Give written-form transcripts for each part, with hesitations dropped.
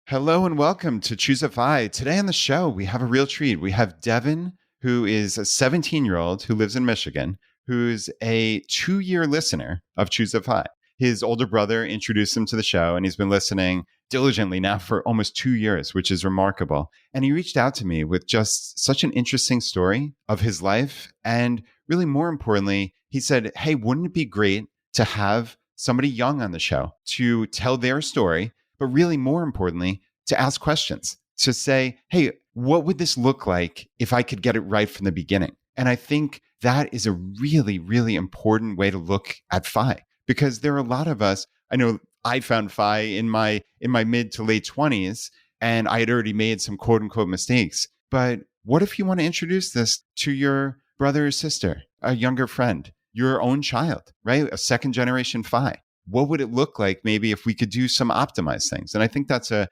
Hello and welcome to Choose a Fi. Today on the show, we have a real treat. We have Devon, who is a 17-year-old who lives in Michigan, who's a 2-year listener of Choose a Fi. His older brother introduced him to the show, and he's been listening diligently now for almost 2 years, which is remarkable. And he reached out to me with just such an interesting story of his life. And really, more importantly, he said, hey, wouldn't it be great to have somebody young on the show to tell their story, but really more importantly, to ask questions, to say, hey, what would this look like if I could get it right from the beginning? And I think that is a really, really important way to look at FI, because there are a lot of us. I know I found FI in my mid to late 20s, and I had already made some quote unquote mistakes. But what if you want to introduce this to your brother or sister, a younger friend, your own child, right? A second generation FI? What would it look like maybe if we could do some optimized things? And I think that's a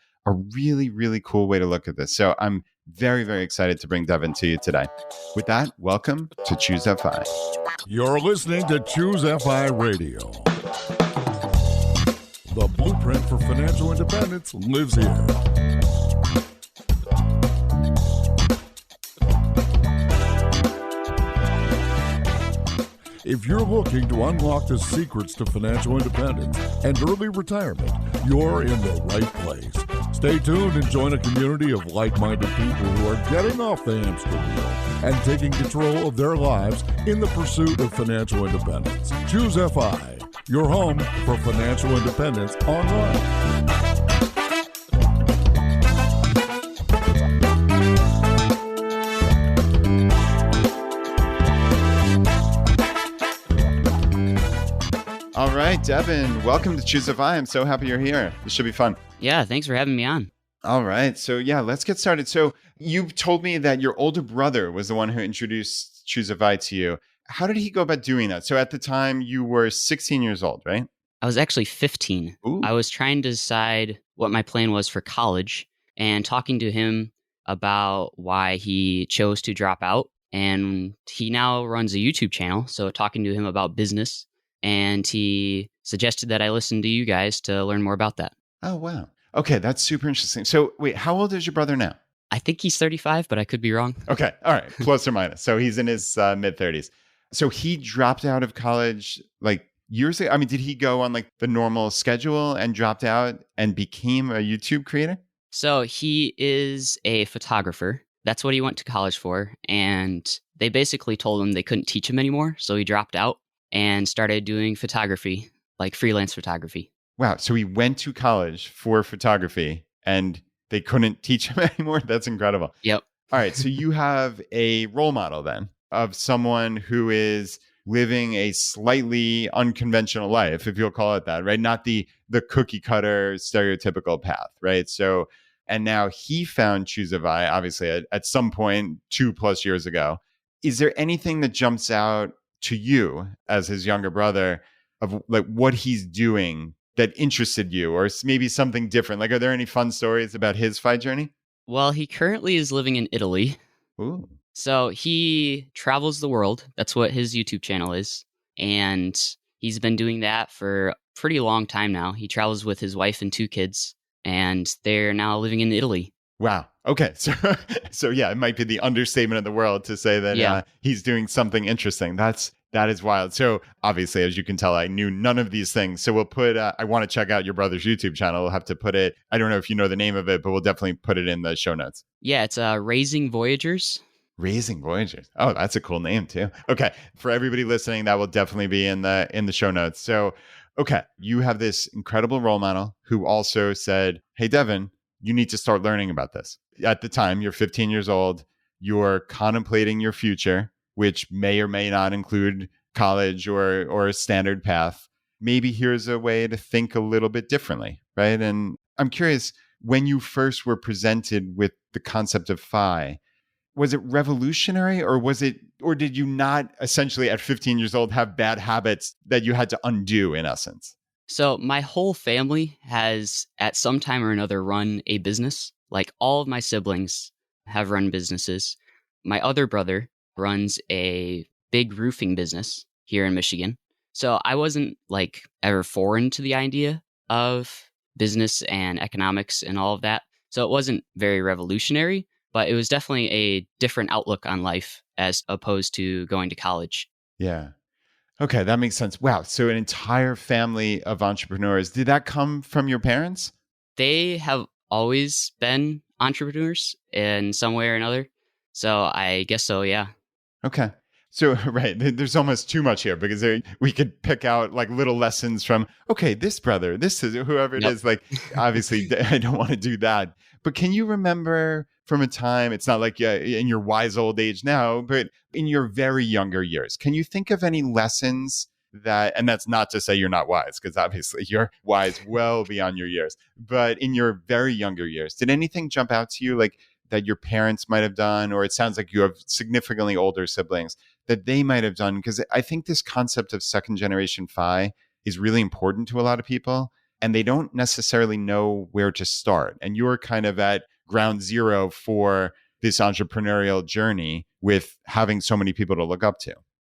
really, really cool way to look at this. So I'm very, very excited to bring Devon to you today. With that, welcome to Choose FI. You're listening to Choose FI Radio. The blueprint for financial independence lives here. If you're looking to unlock the secrets to financial independence and early retirement, you're in the right place. Stay tuned and join a community of like-minded people who are getting off the hamster wheel and taking control of their lives in the pursuit of financial independence. Choose FI, your home for financial independence online. All right, Devon, welcome to Choose FI. I'm so happy you're here. This should be fun. Yeah, thanks for having me on. All right. So yeah, let's get started. So you told me that your older brother was the one who introduced Choose FI to you. How did he go about doing that? So at the time you were 16 years old, right? I was actually 15. Ooh. I was trying to decide what my plan was for college and talking to him about why he chose to drop out. And he now runs a YouTube channel. So talking to him about business. And he suggested that I listen to you guys to learn more about that. Oh, wow. Okay, that's super interesting. So wait, how old is your brother now? I think he's 35, but I could be wrong. Okay, all right, plus or minus. So he's in his mid-30s. So he dropped out of college like years ago. I mean, did he go on like the normal schedule and dropped out and became a YouTube creator? So he is a photographer. That's what he went to college for. And they basically told him they couldn't teach him anymore. So he dropped out and started doing photography, like freelance photography. Wow. So he went to college for photography and they couldn't teach him anymore? That's incredible. Yep. All right. So you have a role model then of someone who is living a slightly unconventional life, if you'll call it that, right? Not the cookie cutter stereotypical path, right? So, and now he found Choose FI, obviously at some point 2+ years ago. Is there anything that jumps out to you as his younger brother of like what he's doing that interested you, or maybe something different? Like, are there any fun stories about his FI journey? Well, he currently is living in Italy. Ooh. So he travels the world. That's what his YouTube channel is. And he's been doing that for a pretty long time now. He travels with his wife and 2 kids, and they're now living in Italy. Wow. Okay. So yeah, it might be the understatement of the world to say that he's doing something interesting. That is wild. So obviously, as you can tell, I knew none of these things. So we'll put, I want to check out your brother's YouTube channel. We'll have to put it, I don't know if you know the name of it, but we'll definitely put it in the show notes. Yeah, it's Raising Voyagers. Raising Voyagers. Oh, that's a cool name too. Okay. For everybody listening, that will definitely be in the show notes. So, okay. You have this incredible role model who also said, hey, Devon, you need to start learning about this. At the time, you're 15 years old. You're contemplating your future, which may or may not include college or a standard path. Maybe here's a way to think a little bit differently, right? And I'm curious, when you first were presented with the concept of FI, was it revolutionary or did you not essentially at 15 years old have bad habits that you had to undo in essence? So my whole family has at some time or another run a business. Like all of my siblings have run businesses. My other brother runs a big roofing business here in Michigan. So I wasn't like ever foreign to the idea of business and economics and all of that. So it wasn't very revolutionary, but it was definitely a different outlook on life as opposed to going to college. Yeah. Okay, that makes sense. Wow. So an entire family of entrepreneurs. Did that come from your parents? They have always been entrepreneurs in some way or another. So I guess so, yeah. Okay. So, right, there's almost too much here because we could pick out like little lessons from, okay, this brother, this is whoever it Yep. is. Like, obviously, I don't want to do that. But can you remember from a time, it's not like in your wise old age now, but in your very younger years, can you think of any lessons that, and that's not to say you're not wise, because obviously you're wise well beyond your years, but in your very younger years, did anything jump out to you like that your parents might have done, or it sounds like you have significantly older siblings that they might have done? Because I think this concept of second generation FI is really important to a lot of people, and they don't necessarily know where to start. And you're kind of at ground zero for this entrepreneurial journey with having so many people to look up to.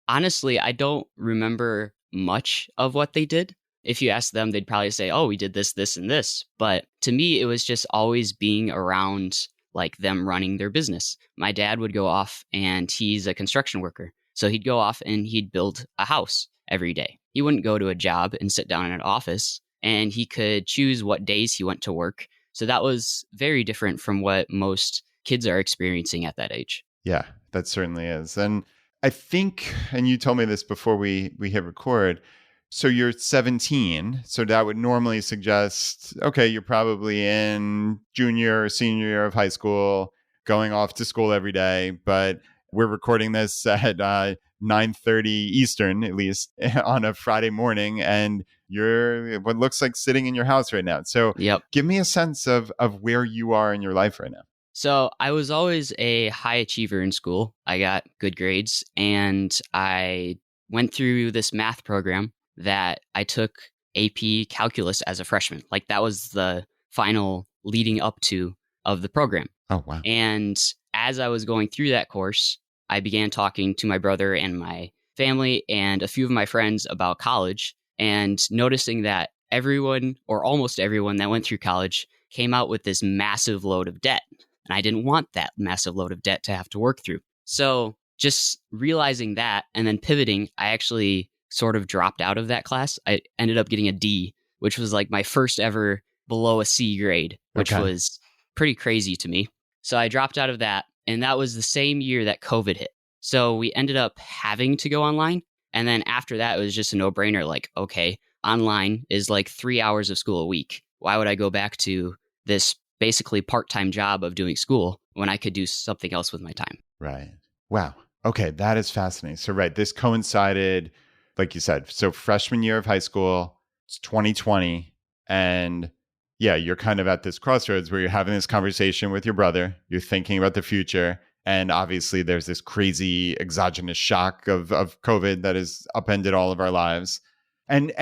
Honestly, I don't remember much of what they did. If you ask them, they'd probably say, oh, we did this, this, and this. But to me, it was just always being around like them running their business. My dad would go off and he's a construction worker. So he'd go off and he'd build a house every day. He wouldn't go to a job and sit down in an office, and he could choose what days he went to work. So that was very different from what most kids are experiencing at that age. Yeah, that certainly is. And I think, and you told me this before we hit record, so you're 17. So that would normally suggest, okay, you're probably in junior or senior year of high school, going off to school every day. But we're recording this at 9:30 Eastern, at least on a Friday morning, and you're what looks like sitting in your house right now. So Yep. give me a sense of where you are in your life right now. So I was always a high achiever in school. I got good grades, and I went through this math program that I took AP calculus as a freshman. Like that was the final leading up to of the program. Oh, wow. And as I was going through that course, I began talking to my brother and my family and a few of my friends about college, and noticing that everyone or almost everyone that went through college came out with this massive load of debt. And I didn't want that massive load of debt to have to work through. So just realizing that and then pivoting, I actually sort of dropped out of that class. I ended up getting a D, which was like my first ever below a C grade, which was pretty crazy to me. So I dropped out of that. And that was the same year that COVID hit. So we ended up having to go online. And then after that, it was just a no-brainer. Like, okay, online is like 3 hours of school a week. Why would I go back to this basically part-time job of doing school when I could do something else with my time? Right. Wow. Okay. That is fascinating. So, right. This coincided, like you said, so freshman year of high school, it's 2020. And yeah, you're kind of at this crossroads where you're having this conversation with your brother, you're thinking about the future. And obviously there's this crazy exogenous shock of COVID that has upended all of our lives. And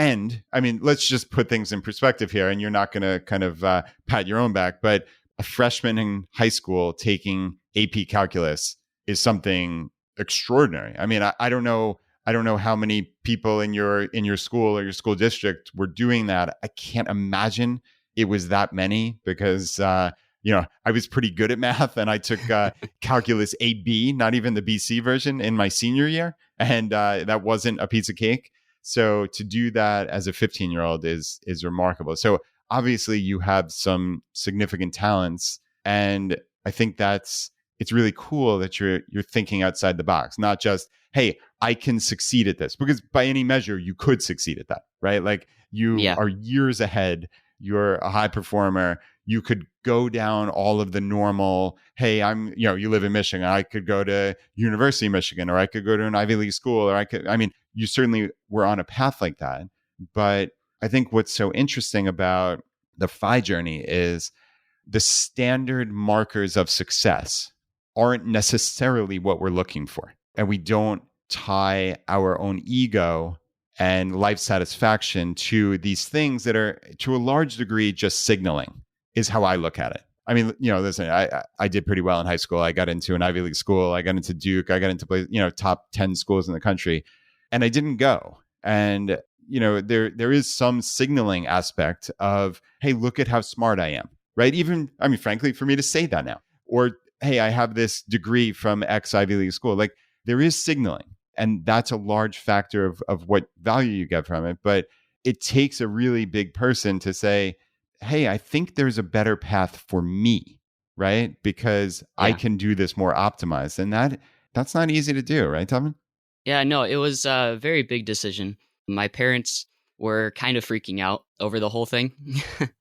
I mean, let's just put things in perspective here. And you're not going to kind of pat your own back, but a freshman in high school taking AP calculus is something extraordinary. I mean, I don't know how many people in your school or your school district were doing that. I can't imagine it was that many because, I was pretty good at math, and I took calculus AB, not even the BC version, in my senior year. And that wasn't a piece of cake. So to do that as a 15-year-old is remarkable. So obviously you have some significant talents. And I think it's really cool that you're thinking outside the box, not just, hey, I can succeed at this, because by any measure you could succeed at that, right? Like you are years ahead. You're a high performer. You could go down all of the normal, hey, you live in Michigan. I could go to University of Michigan, or I could go to an Ivy League school, or you certainly were on a path like that. But I think what's so interesting about the FI journey is the standard markers of success aren't necessarily what we're looking for. And we don't tie our own ego and life satisfaction to these things that are, to a large degree, just signaling, is how I look at it. I mean, listen, I did pretty well in high school. I got into an Ivy League school. I got into Duke. I got into top 10 schools in the country, and I didn't go. And there is some signaling aspect of, hey, look at how smart I am, right? Even, I mean, frankly, for me to say that now, or, hey, I have this degree from X Ivy League school, like there is signaling. And that's a large factor of what value you get from it. But it takes a really big person to say, hey, I think there's a better path for me, right? Because I Yeah. can do this more optimized. And that's not easy to do, right, Devon? Yeah, no, it was a very big decision. My parents were kind of freaking out over the whole thing,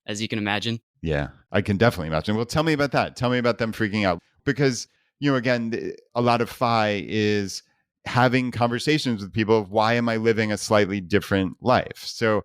as you can imagine. Yeah, I can definitely imagine. Well, tell me about that. Tell me about them freaking out. Because, again, a lot of FI is having conversations with people of, why am I living a slightly different life? So,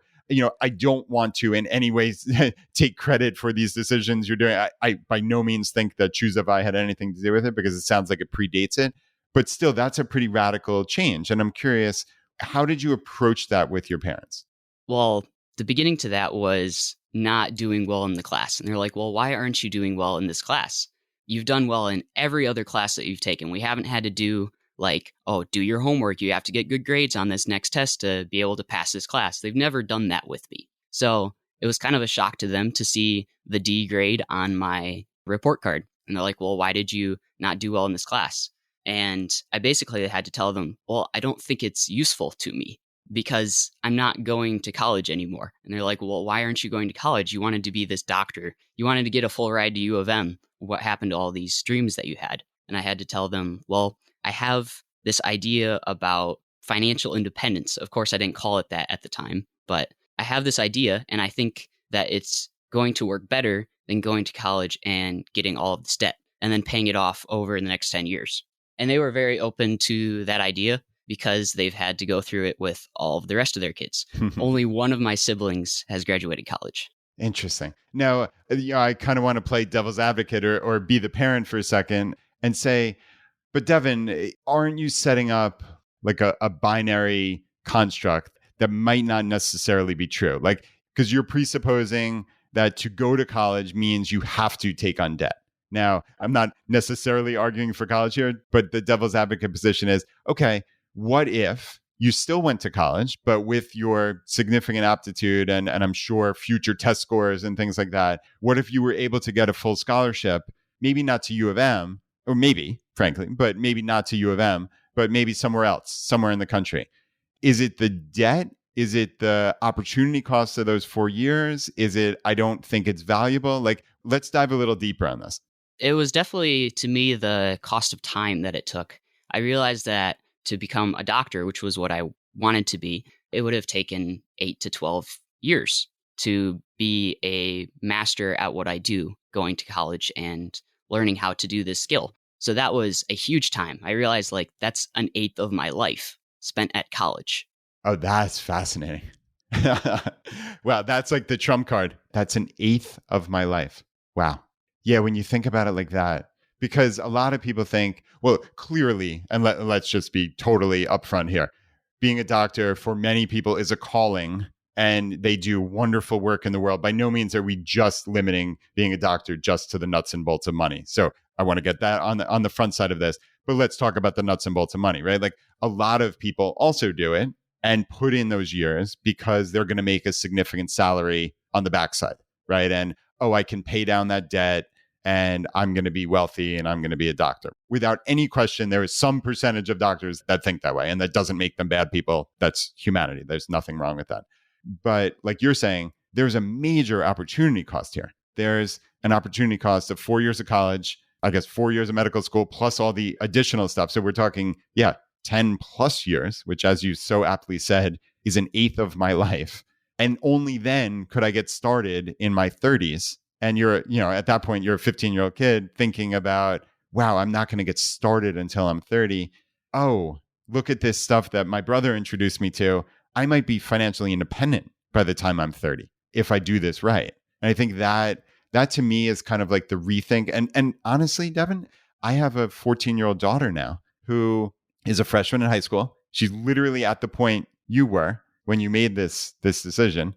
I don't want to in any ways take credit for these decisions you're doing. I by no means think that Choosify had anything to do with it, because it sounds like it predates it. But still, that's a pretty radical change. And I'm curious, how did you approach that with your parents? Well, the beginning to that was not doing well in the class. And they're like, well, why aren't you doing well in this class? You've done well in every other class that you've taken. We haven't had to do like, oh, do your homework. You have to get good grades on this next test to be able to pass this class. They've never done that with me. So it was kind of a shock to them to see the D grade on my report card. And they're like, well, why did you not do well in this class? And I basically had to tell them, well, I don't think it's useful to me because I'm not going to college anymore. And they're like, well, why aren't you going to college? You wanted to be this doctor. You wanted to get a full ride to U of M. What happened to all these dreams that you had? And I had to tell them, well, I have this idea about financial independence. Of course, I didn't call it that at the time, but I have this idea, and I think that it's going to work better than going to college and getting all of this debt and then paying it off over the next 10 years. And they were very open to that idea because they've had to go through it with all of the rest of their kids. Only one of my siblings has graduated college. Interesting. Now, I kind of want to play devil's advocate or be the parent for a second and say, but Devon, aren't you setting up like a binary construct that might not necessarily be true? Like, because you're presupposing that to go to college means you have to take on debt. Now, I'm not necessarily arguing for college here, but the devil's advocate position is, okay, what if you still went to college, but with your significant aptitude and I'm sure future test scores and things like that, what if you were able to get a full scholarship, maybe not to U of M, or maybe, frankly, but maybe not to U of M, but maybe somewhere else, somewhere in the country? Is it the debt? Is it the opportunity cost of those 4 years? Is it, I don't think it's valuable? Like, let's dive a little deeper on this. It was definitely, to me, the cost of time that it took. I realized that to become a doctor, which was what I wanted to be, it would have taken 8 to 12 years to be a master at what I do, going to college and learning how to do this skill. So that was a huge time. I realized like that's an eighth of my life spent at college. Oh, that's fascinating. Wow, that's like the trump card. That's an eighth of my life. Wow. Yeah, when you think about it like that, because a lot of people think, well, clearly, and let's just be totally upfront here, being a doctor for many people is a calling and they do wonderful work in the world. By no means are we just limiting being a doctor just to the nuts and bolts of money. So I want to get that on the front side of this, but let's talk about the nuts and bolts of money, right? Like a lot of people also do it and put in those years because they're going to make a significant salary on the backside, right? And, oh, I can pay down that debt and I'm going to be wealthy and I'm going to be a doctor. Without any question, there is some percentage of doctors that think that way, and that doesn't make them bad people. That's humanity. There's nothing wrong with that. But like you're saying, there's a major opportunity cost here. There's an opportunity cost of 4 years of college, I guess 4 years of medical school, plus all the additional stuff. So we're talking, 10 plus years, which, as you so aptly said, is an eighth of my life. And only then could I get started in my 30s. And you're, at that point, you're a 15-year-old kid thinking about, wow, I'm not going to get started until I'm 30. Oh, look at this stuff that my brother introduced me to. I might be financially independent by the time I'm 30 if I do this right. And I think that to me is kind of like the rethink. And honestly, Devon, I have a 14-year-old daughter now who is a freshman in high school. She's literally at the point you were when you made this decision.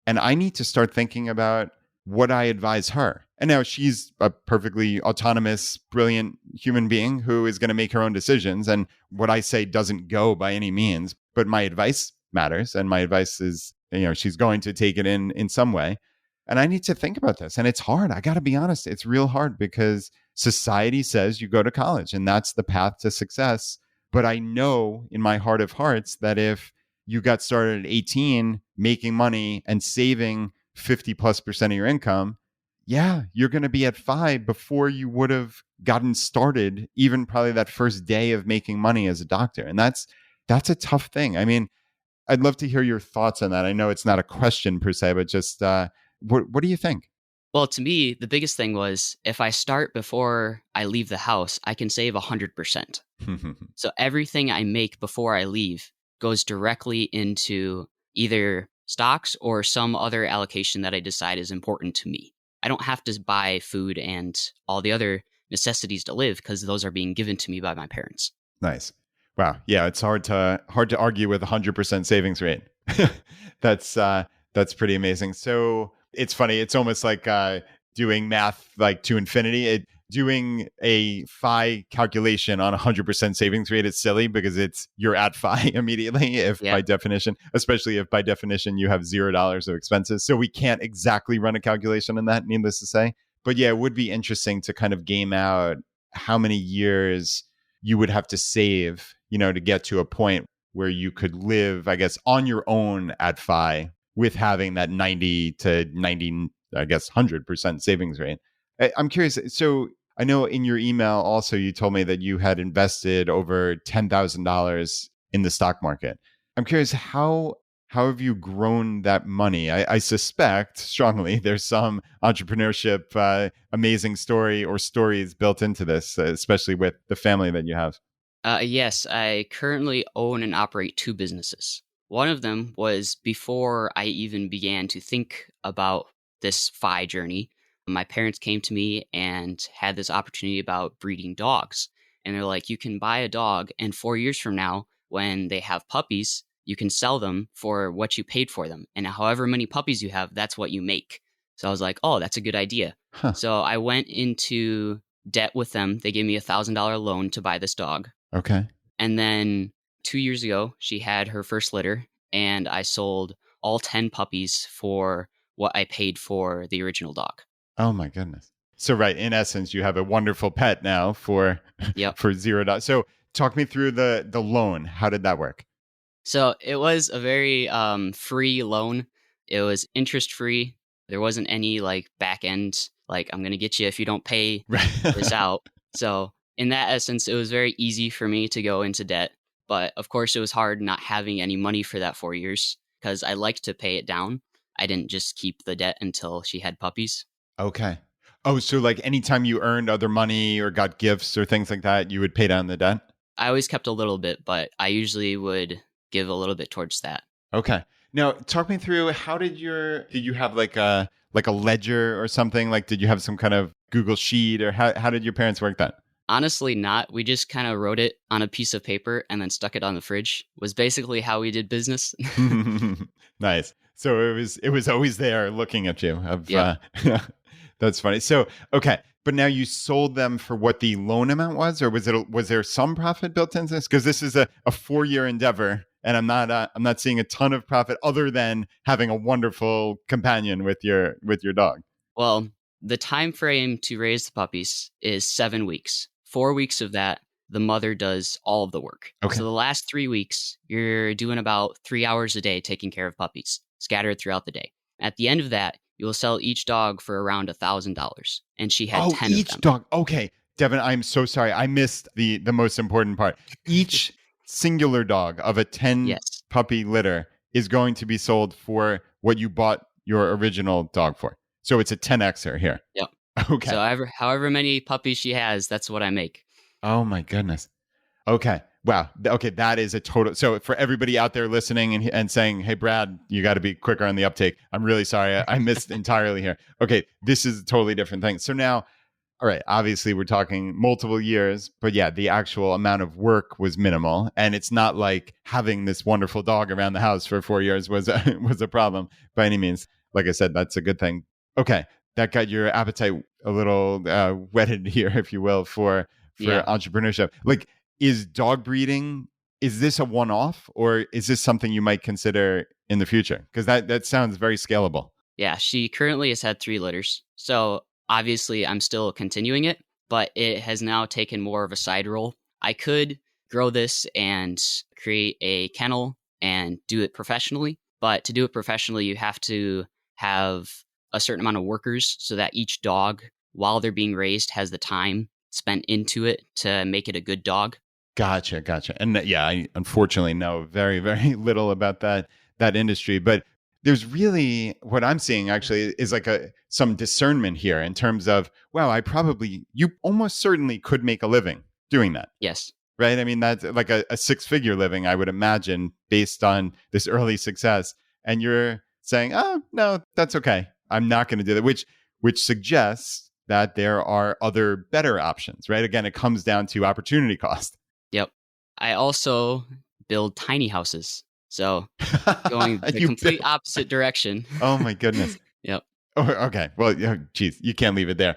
And I need to start thinking about what I advise her. And now she's a perfectly autonomous, brilliant human being who is going to make her own decisions. And what I say doesn't go by any means, but my advice matters. And my advice is, she's going to take it in some way. And I need to think about this. And it's hard. I got to be honest. It's real hard because society says you go to college and that's the path to success. But I know in my heart of hearts that if you got started at 18, making money and saving 50+% of your income, yeah, you're going to be at 5 before you would have gotten started, even probably that first day of making money as a doctor. And that's a tough thing. I mean, I'd love to hear your thoughts on that. I know it's not a question per se, but just what do you think? Well, to me, the biggest thing was if I start before I leave the house, I can save 100%. So everything I make before I leave goes directly into either stocks or some other allocation that I decide is important to me. I don't have to buy food and all the other necessities to live because those are being given to me by my parents. Nice. Wow. Yeah, it's hard to argue with 100% savings rate. That's pretty amazing. So it's funny. It's almost like doing math like to infinity. Doing a phi calculation on 100% savings rate is silly because you're at phi immediately by definition, especially if by definition you have $0 of expenses. So we can't exactly run a calculation on that, needless to say. But yeah, it would be interesting to kind of game out how many years you would have to save, to get to a point where you could live, I guess, on your own at phi with having that 90 to 90, I guess, 100% savings rate. I'm curious. So I know in your email also you told me that you had invested over $10,000 in the stock market. I'm curious, how have you grown that money? I suspect strongly there's some entrepreneurship amazing story or stories built into this, especially with the family that you have. Yes, I currently own and operate 2 businesses. One of them was before I even began to think about this phi journey. My parents came to me and had this opportunity about breeding dogs. And they're like, you can buy a dog and 4 years from now, when they have puppies, you can sell them for what you paid for them. And however many puppies you have, that's what you make. So I was like, oh, that's a good idea. Huh. So I went into debt with them. They gave me $1,000 loan to buy this dog. Okay. And then 2 years ago, she had her first litter and I sold all 10 puppies for what I paid for the original dog. Oh my goodness. So right, in essence, you have a wonderful pet now for $0. So talk me through the loan. How did that work? So it was a very free loan. It was interest free. There wasn't any like back end, like I'm going to get you if you don't pay this out. So in that essence, it was very easy for me to go into debt. But of course, it was hard not having any money for that 4 years because I liked to pay it down. I didn't just keep the debt until she had puppies. Okay. Oh, so like anytime you earned other money or got gifts or things like that, you would pay down the debt? I always kept a little bit, but I usually would give a little bit towards that. Okay. Now, talk me through did you have like a ledger or something? Like, did you have some kind of Google sheet or how did your parents work that? Honestly, not. We just kind of wrote it on a piece of paper and then stuck it on the fridge was basically how we did business. Nice. So it was always there looking at you. That's funny. So, okay. But now you sold them for what the loan amount was, or was there some profit built into this? Because this is a 4-year endeavor, and I'm not seeing a ton of profit other than having a wonderful companion with your dog. Well, the time frame to raise the puppies is 7 weeks. 4 weeks of that, the mother does all of the work. Okay. So the last 3 weeks, you're doing about 3 hours a day taking care of puppies, scattered throughout the day. At the end of that, you will sell each dog for around $1,000. And she had 10 of them. Each dog. Okay. Devon, I'm so sorry. I missed the most important part. Each singular dog of a 10 puppy litter is going to be sold for what you bought your original dog for. So it's a 10Xer here. Yep. Okay. So however many puppies she has, that's what I make. Oh my goodness. Okay. Wow. Okay. That is a total. So for everybody out there listening and saying, hey, Brad, you got to be quicker on the uptake. I'm really sorry. I missed entirely here. Okay. This is a totally different thing. So now, all right, obviously we're talking multiple years, but yeah, the actual amount of work was minimal. And it's not like having this wonderful dog around the house for 4 years was a problem by any means. Like I said, that's a good thing. Okay. That got your appetite a little whetted here, if you will, for entrepreneurship. Like, is dog breeding is this a one-off, or is this something you might consider in the future? Because that sounds very scalable. Yeah, she currently has had 3 litters. So obviously I'm still continuing it, but it has now taken more of a side role. I could grow this and create a kennel and do it professionally, but to do it professionally, you have to have a certain amount of workers so that each dog, while they're being raised, has the time spent into it to make it a good dog. Gotcha. And I unfortunately know very, very little about that industry, but there's really, what I'm seeing actually is like some discernment here in terms of, wow, you almost certainly could make a living doing that. Yes. Right? I mean, that's like a 6-figure living, I would imagine, based on this early success. And you're saying, oh, no, that's okay. I'm not going to do that, which suggests that there are other better options, right? Again, it comes down to opportunity cost. Yep. I also build tiny houses. So going the complete opposite direction. Oh, my goodness. Yep. Oh, okay. Well, geez, you can't leave it there.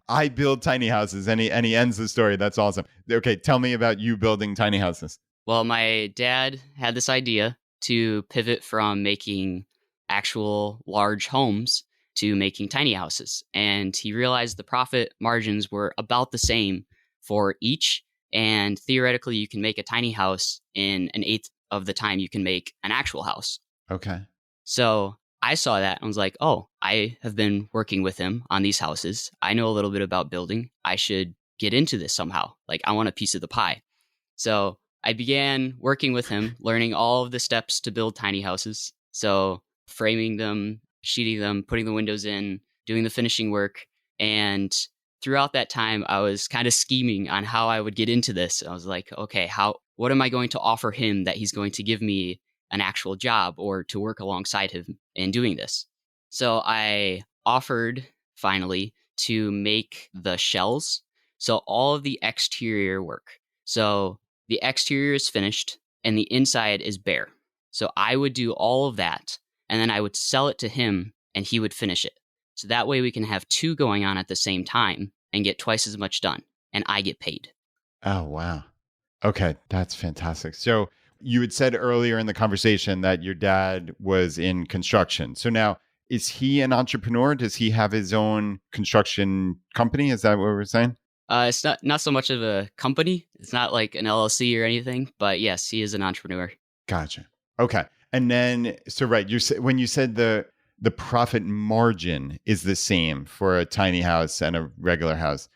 I build tiny houses, and he ends the story. That's awesome. Okay, tell me about you building tiny houses. Well, my dad had this idea to pivot from making actual large homes to making tiny houses. And he realized the profit margins were about the same for each. And theoretically, you can make a tiny house in an eighth of the time you can make an actual house. Okay. So I saw that and was like, oh, I have been working with him on these houses. I know a little bit about building. I should get into this somehow. Like, I want a piece of the pie. So I began working with him, learning all of the steps to build tiny houses. So framing them, sheeting them, putting the windows in, doing the finishing work. And throughout that time, I was kind of scheming on how I would get into this. I was like, okay, what am I going to offer him that he's going to give me an actual job or to work alongside him in doing this? So I offered finally to make the shells. So all of the exterior work. So the exterior is finished and the inside is bare. So I would do all of that and then I would sell it to him and he would finish it. So that way we can have 2 going on at the same time and get twice as much done. And I get paid. Oh, wow. Okay, that's fantastic. So you had said earlier in the conversation that your dad was in construction. So now, is he an entrepreneur? Does he have his own construction company? Is that what we're saying? It's not so much of a company. It's not like an LLC or anything. But yes, he is an entrepreneur. Gotcha. Okay. And then, so right, when you said the profit margin is the same for a tiny house and a regular house.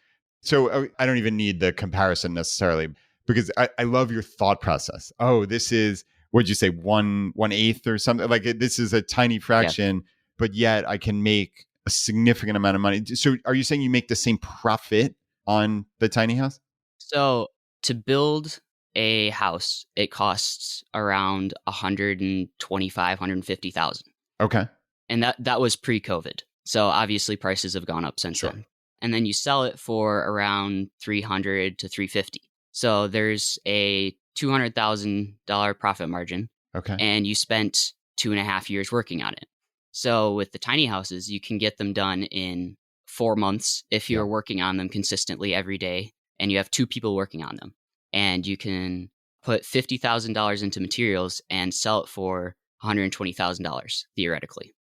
So I don't even need the comparison necessarily, because I love your thought process. Oh, this is, what'd you say, 1/8 or something? Like this is a tiny fraction, but yet I can make a significant amount of money. So are you saying you make the same profit on the tiny house? So to build a house, it costs around $125,000, $150,000. Okay. And that was pre-COVID. So obviously prices have gone up since then. And then you sell it for around $300 to $350. So there's a $200,000 profit margin. Okay. And you spent 2.5 years working on it. So with the tiny houses, you can get them done in 4 months if you're working on them consistently every day and you have 2 people working on them. And you can put $50,000 into materials and sell it for $120,000 theoretically.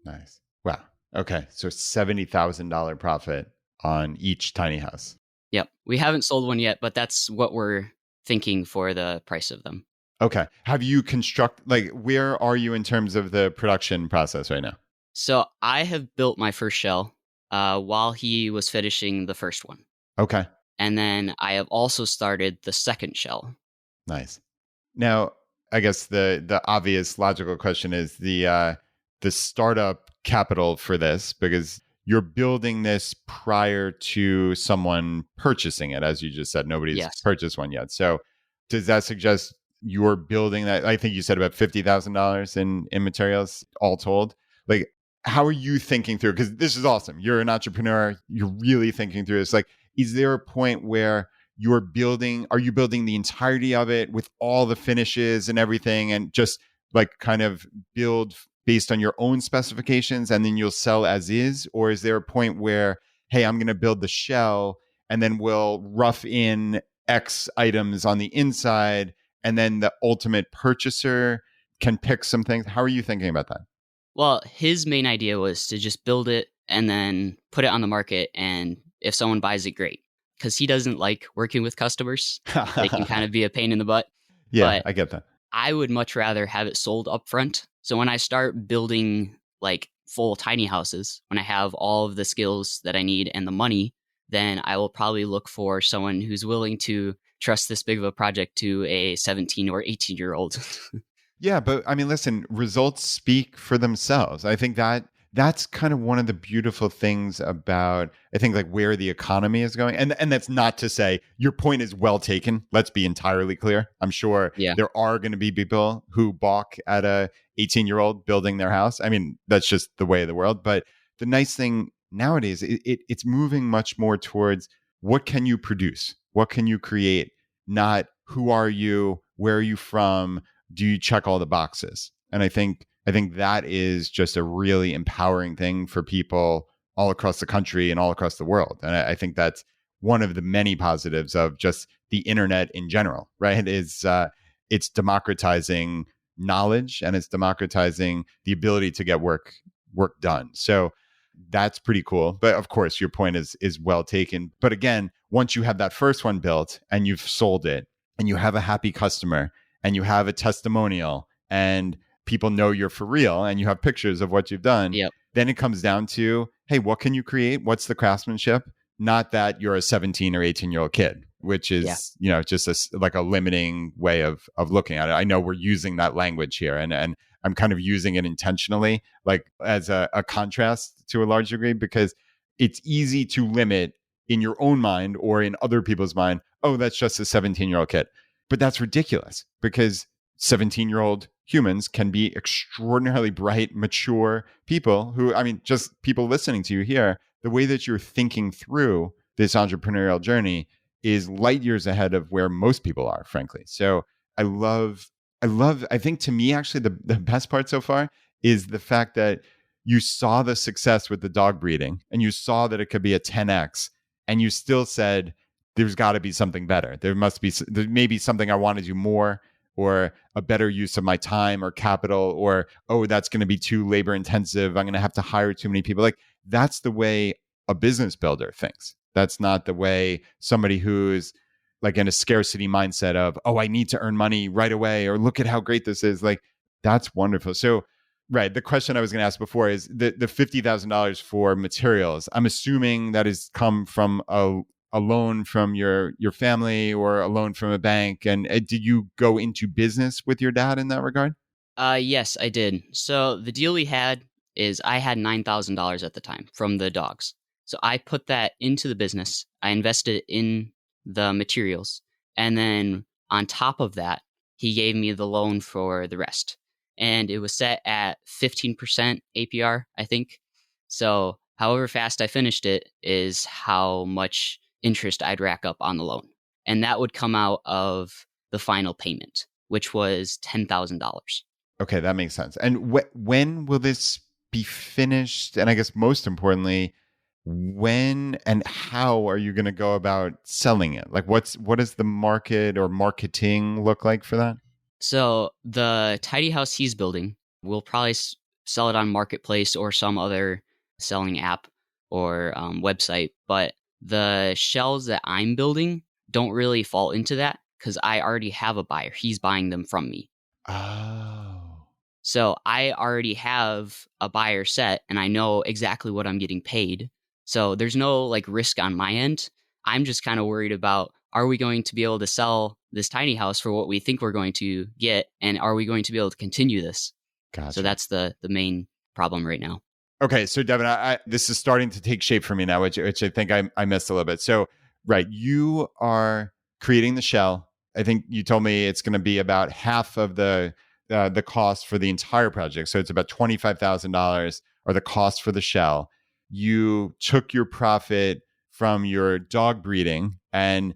Nice. Wow. Okay. So $70,000 profit on each tiny house. Yep. We haven't sold one yet, but that's what we're thinking for the price of them. Okay. Have you where are you in terms of the production process right now? So I have built my first shell while he was finishing the first one. Okay. And then I have also started the second shell. Nice. Now, I guess the obvious logical question is the startup capital for this, because you're building this prior to someone purchasing it. As you just said, nobody's purchased one yet. So does that suggest you're building that? I think you said about $50,000 in materials all told. Like, how are you thinking through? Because this is awesome. You're an entrepreneur. You're really thinking through this. Like, is there a point where are you building the entirety of it with all the finishes and everything and just like kind of build based on your own specifications and then you'll sell as is? Or is there a point where, hey, I'm going to build the shell and then we'll rough in X items on the inside, and then the ultimate purchaser can pick some things. How are you thinking about that? Well, his main idea was to just build it and then put it on the market. And if someone buys it, great. Because he doesn't like working with customers. They can kind of be a pain in the butt. Yeah, But I get that. I would much rather have it sold upfront. So when I start building like full tiny houses, when I have all of the skills that I need and the money, then I will probably look for someone who's willing to trust this big of a project to a 17 or 18-year-old. Yeah, but I mean, listen, results speak for themselves. I think that's kind of one of the beautiful things about, I think, like where the economy is going. And that's not to say your point is well taken. Let's be entirely clear. I'm sure there are going to be people who balk at a 18-year-old building their house. I mean, that's just the way of the world. But the nice thing nowadays, it's moving much more towards what can you produce? What can you create? Not who are you? Where are you from? Do you check all the boxes? And I think that is just a really empowering thing for people all across the country and all across the world. And I think that's one of the many positives of just the internet in general, right? Is it's democratizing knowledge and it's democratizing the ability to get work done. So that's pretty cool. But of course, your point is well taken. But again, once you have that first one built and you've sold it and you have a happy customer and you have a testimonial and people know you're for real and you have pictures of what you've done, then it comes down to, hey, what can you create? What's the craftsmanship? Not that you're a 17 or 18-year-old kid, which is, just like a limiting way of looking at it. I know we're using that language here and I'm kind of using it intentionally, like as a contrast to a large degree, because it's easy to limit in your own mind or in other people's mind, oh, that's just a 17-year-old kid. But that's ridiculous because 17-year-old humans can be extraordinarily bright, mature people who, I mean, just people listening to you here, the way that you're thinking through this entrepreneurial journey is light years ahead of where most people are, frankly. So I think to me, actually, the best part so far is the fact that you saw the success with the dog breeding and you saw that it could be a 10x and you still said, there's got to be something better. There may be something I want to do more or a better use of my time or capital or, oh, that's going to be too labor intensive. I'm going to have to hire too many people. Like that's the way a business builder thinks. That's not the way somebody who's like in a scarcity mindset of, oh, I need to earn money right away or look at how great this is. Like that's wonderful. So, right. The question I was going to ask before is the $50,000 for materials. I'm assuming that has come from a loan from your family or a loan from a bank. And did you go into business with your dad in that regard? Yes, I did. So the deal we had is I had $9,000 at the time from the dogs. So I put that into the business. I invested in the materials. And then on top of that, he gave me the loan for the rest. And it was set at 15% APR, I think. So however fast I finished it is how much interest I'd rack up on the loan. And that would come out of the final payment, which was $10,000. Okay, that makes sense. And when will this be finished? And I guess most importantly, when and how are you going to go about selling it? Like what does the market or marketing look like for that? So the tiny house he's building, we'll probably sell it on Marketplace or some other selling app or website. But the shells that I'm building don't really fall into that because I already have a buyer. He's buying them from me. Oh. So I already have a buyer set and I know exactly what I'm getting paid. So there's no like risk on my end. I'm just kind of worried about, are we going to be able to sell this tiny house for what we think we're going to get? And are we going to be able to continue this? Gotcha. So that's the main problem right now. Okay. So Devon, this is starting to take shape for me now, which I think I missed a little bit. So, right. You are creating the shell. I think you told me it's going to be about half of the cost for the entire project. So it's about $25,000 or the cost for the shell. You took your profit from your dog breeding and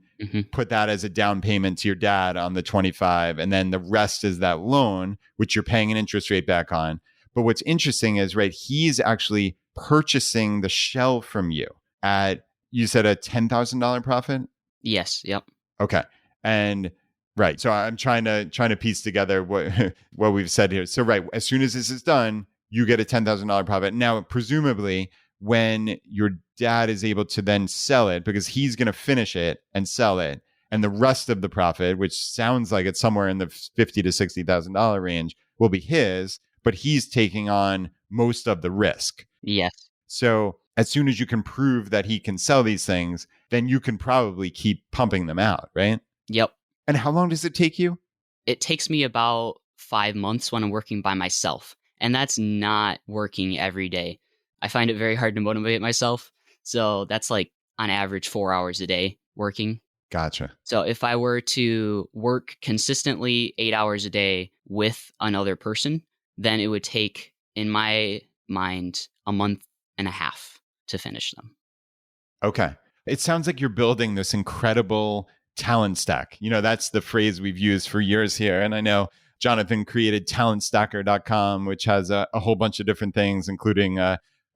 put that as a down payment to your dad on the 25. And then the rest is that loan, which you're paying an interest rate back on. But what's interesting is, right, he's actually purchasing the shell from you at, you said a $10,000 profit? Yes. Yep. Okay. And right. So I'm trying to piece together what what we've said here. So right, as soon as this is done, you get a $10,000 profit. Now, presumably, when your dad is able to then sell it, because he's going to finish it and sell it, and the rest of the profit, which sounds like it's somewhere in the $50,000 to $60,000 range, will be his, but he's taking on most of the risk. Yes. So as soon as you can prove that he can sell these things, then you can probably keep pumping them out, right? Yep. And how long does it take you? It takes me about 5 months when I'm working by myself. And that's not working every day. I find it very hard to motivate myself. So that's like on average 4 hours a day working. Gotcha. So if I were to work consistently 8 hours a day with another person, then it would take, in my mind, a month and a half to finish them. Okay. It sounds like you're building this incredible talent stack. You know, that's the phrase we've used for years here. And I know Jonathan created talentstacker.com, which has a whole bunch of different things, including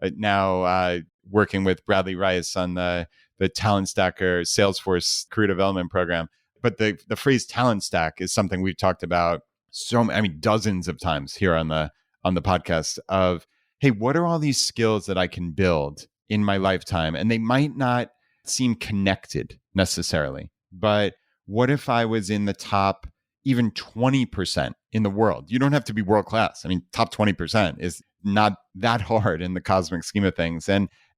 now working with Bradley Rice on the Talent Stacker Salesforce career development program. But the phrase talent stack is something we've talked about dozens of times here on the podcast of, hey, what are all these skills that I can build in my lifetime? And they might not seem connected necessarily, but what if I was in the top even 20% in the world? You don't have to be world class. I mean, top 20% is not that hard in the cosmic scheme of things,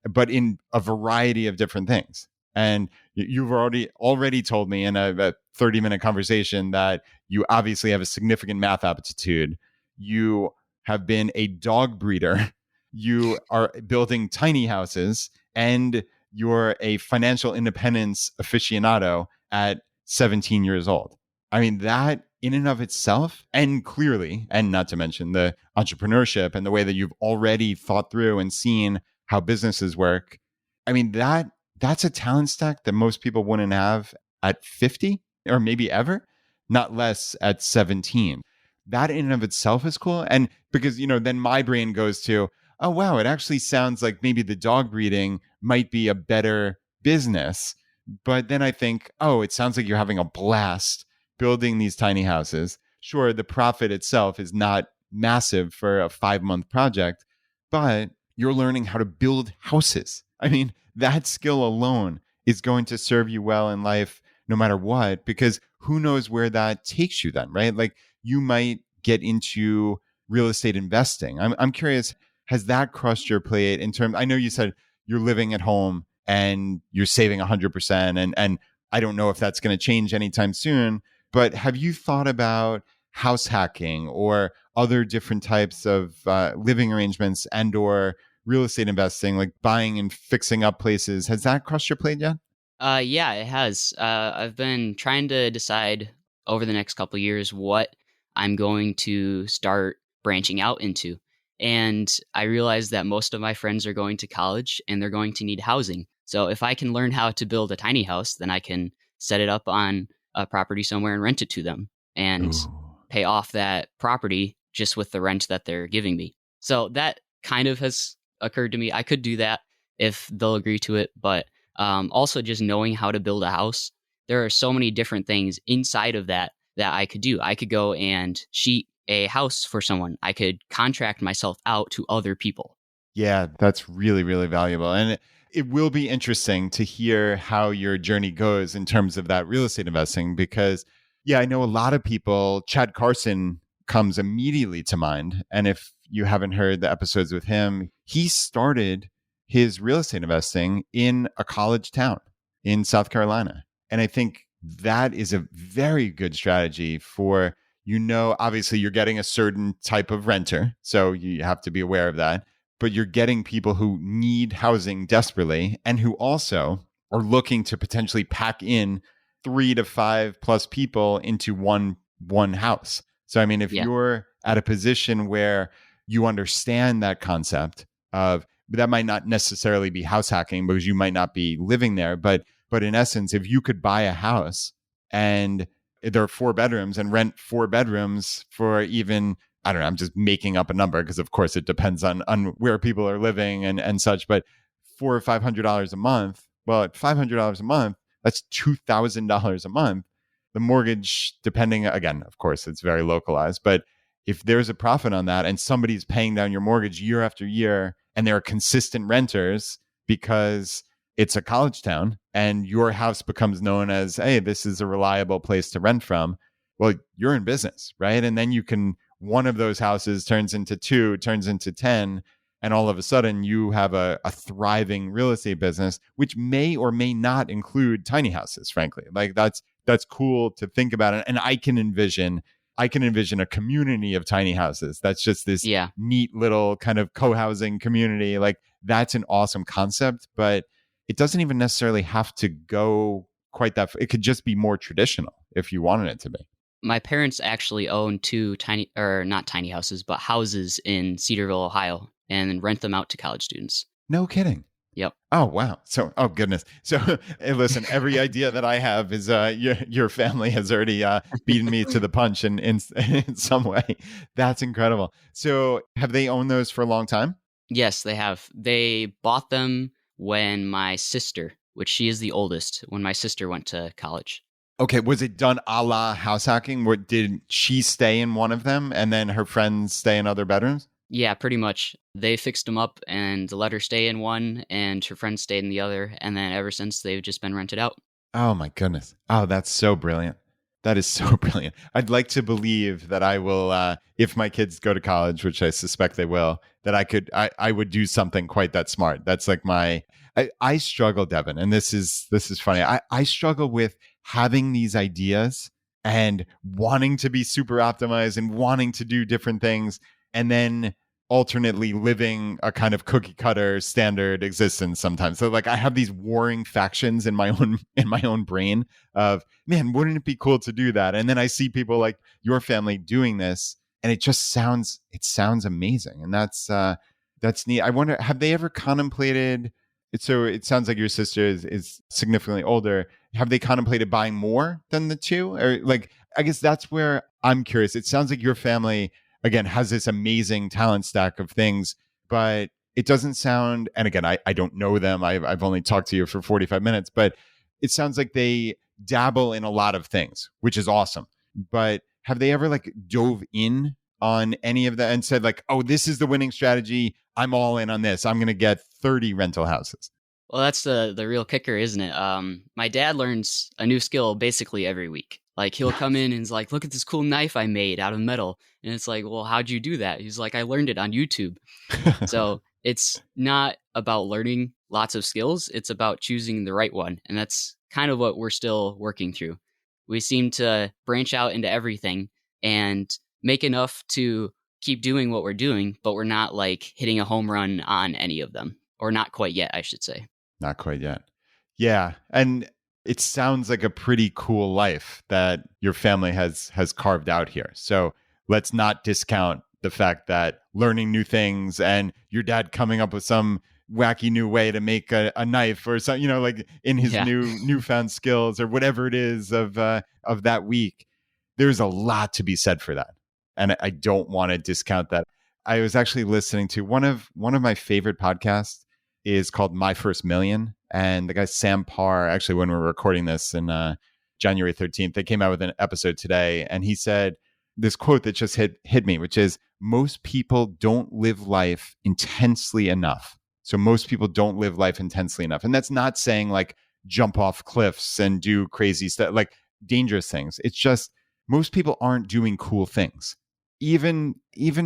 but in a variety of different things. And you've already told me in a 30-minute conversation that you obviously have a significant math aptitude. You have been a dog breeder. You are building tiny houses, and you're a financial independence aficionado at 17 years old. I mean, that in and of itself, and clearly, and not to mention the entrepreneurship and the way that you've already thought through and seen how businesses work. I mean, that's a talent stack that most people wouldn't have at 50 or maybe ever, not less at 17. That in and of itself is cool. And because, then my brain goes to, oh, wow, it actually sounds like maybe the dog breeding might be a better business. But then I think, oh, it sounds like you're having a blast building these tiny houses. Sure, the profit itself is not massive for a 5-month project, but you're learning how to build houses. I mean, that skill alone is going to serve you well in life no matter what, because who knows where that takes you then, right? Like you might get into real estate investing. I'm curious, has that crossed your plate in terms, I know you said you're living at home and you're saving 100%, and I don't know if that's going to change anytime soon, but have you thought about house hacking or other different types of living arrangements and or real estate investing, like buying and fixing up places? Has that crossed your plate yet? Yeah, it has. I've been trying to decide over the next couple of years what I'm going to start branching out into. And I realized that most of my friends are going to college and they're going to need housing. So if I can learn how to build a tiny house, then I can set it up on a property somewhere and rent it to them and pay off that property just with the rent that they're giving me. So that kind of has occurred to me. I could do that if they'll agree to it, but also just knowing how to build a house. There are so many different things inside of that I could do. I could go and sheet a house for someone. I could contract myself out to other people. Yeah, that's really, really valuable. And it will be interesting to hear how your journey goes in terms of that real estate investing, because I know a lot of people, Chad Carson comes immediately to mind. And if you haven't heard the episodes with him, he started his real estate investing in a college town in South Carolina. And I think that is a very good strategy for, obviously you're getting a certain type of renter. So you have to be aware of that. But you're getting people who need housing desperately and who also are looking to potentially pack in 3 to 5 plus people into one house. So, I mean, if you're at a position where you understand that concept of, that might not necessarily be house hacking because you might not be living there, but in essence, if you could buy a house and there are 4 bedrooms and rent 4 bedrooms for even, I don't know, I'm just making up a number because of course it depends on where people are living and such, but $400 or $500 a month, well, at $500 a month, that's $2,000 a month. The mortgage, depending, again, of course, it's very localized, but if there's a profit on that and somebody's paying down your mortgage year after year and there are consistent renters because it's a college town and your house becomes known as, hey, this is a reliable place to rent from, well, you're in business, right? And then you can, one of those houses turns into two, turns into 10, and all of a sudden you have a thriving real estate business, which may or may not include tiny houses, frankly. Like that's cool to think about it. And I can envision a community of tiny houses. That's just this neat little kind of co-housing community. Like that's an awesome concept, but it doesn't even necessarily have to go quite that far. It could just be more traditional if you wanted it to be. My parents actually own two not tiny houses, but houses in Cedarville, Ohio, and rent them out to college students. No kidding. Yep. Oh, wow. So, oh, goodness. So, hey, listen, every idea that I have is your family has already beaten me to the punch in some way. That's incredible. So, have they owned those for a long time? Yes, they have. They bought them when my sister, which she is the oldest, when my sister went to college. Okay. Was it done a la house hacking? Did she stay in one of them and then her friends stay in other bedrooms? Yeah, pretty much. They fixed them up and let her stay in one and her friends stayed in the other. And then ever since, they've just been rented out. Oh, my goodness. Oh, that's so brilliant. That is so brilliant. I'd like to believe that I will, if my kids go to college, which I suspect they will, that I would do something quite that smart. That's like I struggle, Devon, and this is funny. I struggle with having these ideas and wanting to be super optimized and wanting to do different things, and then alternately living a kind of cookie cutter standard existence sometimes. So like I have these warring factions in my own brain of, man, wouldn't it be cool to do that? And then I see people like your family doing this and it sounds amazing. And that's neat. I wonder, have they ever contemplated, so it sounds like your sister is significantly older. Have they contemplated buying more than the two? Or like, I guess that's where I'm curious. It sounds like your family, again, has this amazing talent stack of things, but it doesn't sound, and again, I don't know them. I've only talked to you for 45 minutes, but it sounds like they dabble in a lot of things, which is awesome. But have they ever like dove in on any of that and said like, oh, this is the winning strategy. I'm all in on this. I'm going to get 30 rental houses. Well, that's the real kicker, isn't it? My dad learns a new skill basically every week. Like he'll come in and he's like, look at this cool knife I made out of metal. And it's like, well, how'd you do that? He's like, I learned it on YouTube. So it's not about learning lots of skills. It's about choosing the right one. And that's kind of what we're still working through. We seem to branch out into everything and make enough to keep doing what we're doing, but we're not like hitting a home run on any of them, or not quite yet, I should say. Not quite yet. Yeah. And it sounds like a pretty cool life that your family has carved out here. So let's not discount the fact that learning new things and your dad coming up with some wacky new way to make a knife or something, like in his newfound skills or whatever it is of that week. There's a lot to be said for that. And I don't want to discount that. I was actually listening to one of my favorite podcasts is called My First Million. And the guy, Sam Parr, actually, when we were recording this in January 13th, they came out with an episode today. And he said this quote that just hit me, which is, most people don't live life intensely enough. So most people don't live life intensely enough. And that's not saying like jump off cliffs and do crazy stuff, like dangerous things. It's just most people aren't doing cool things. Even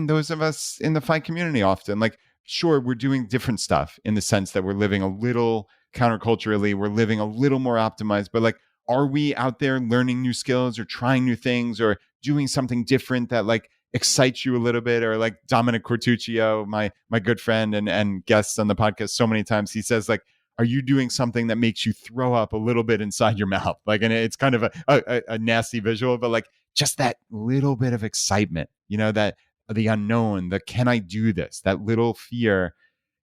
those of us in the FI community often, like, sure, we're doing different stuff in the sense that we're living a little counterculturally, we're living a little more optimized, but like, are we out there learning new skills or trying new things or doing something different that like excites you a little bit? Or like Dominic Cortuccio, my good friend and guest on the podcast so many times, he says like, are you doing something that makes you throw up a little bit inside your mouth? Like, and it's kind of a nasty visual, but like just that little bit of excitement, that the unknown, the can I do this, that little fear.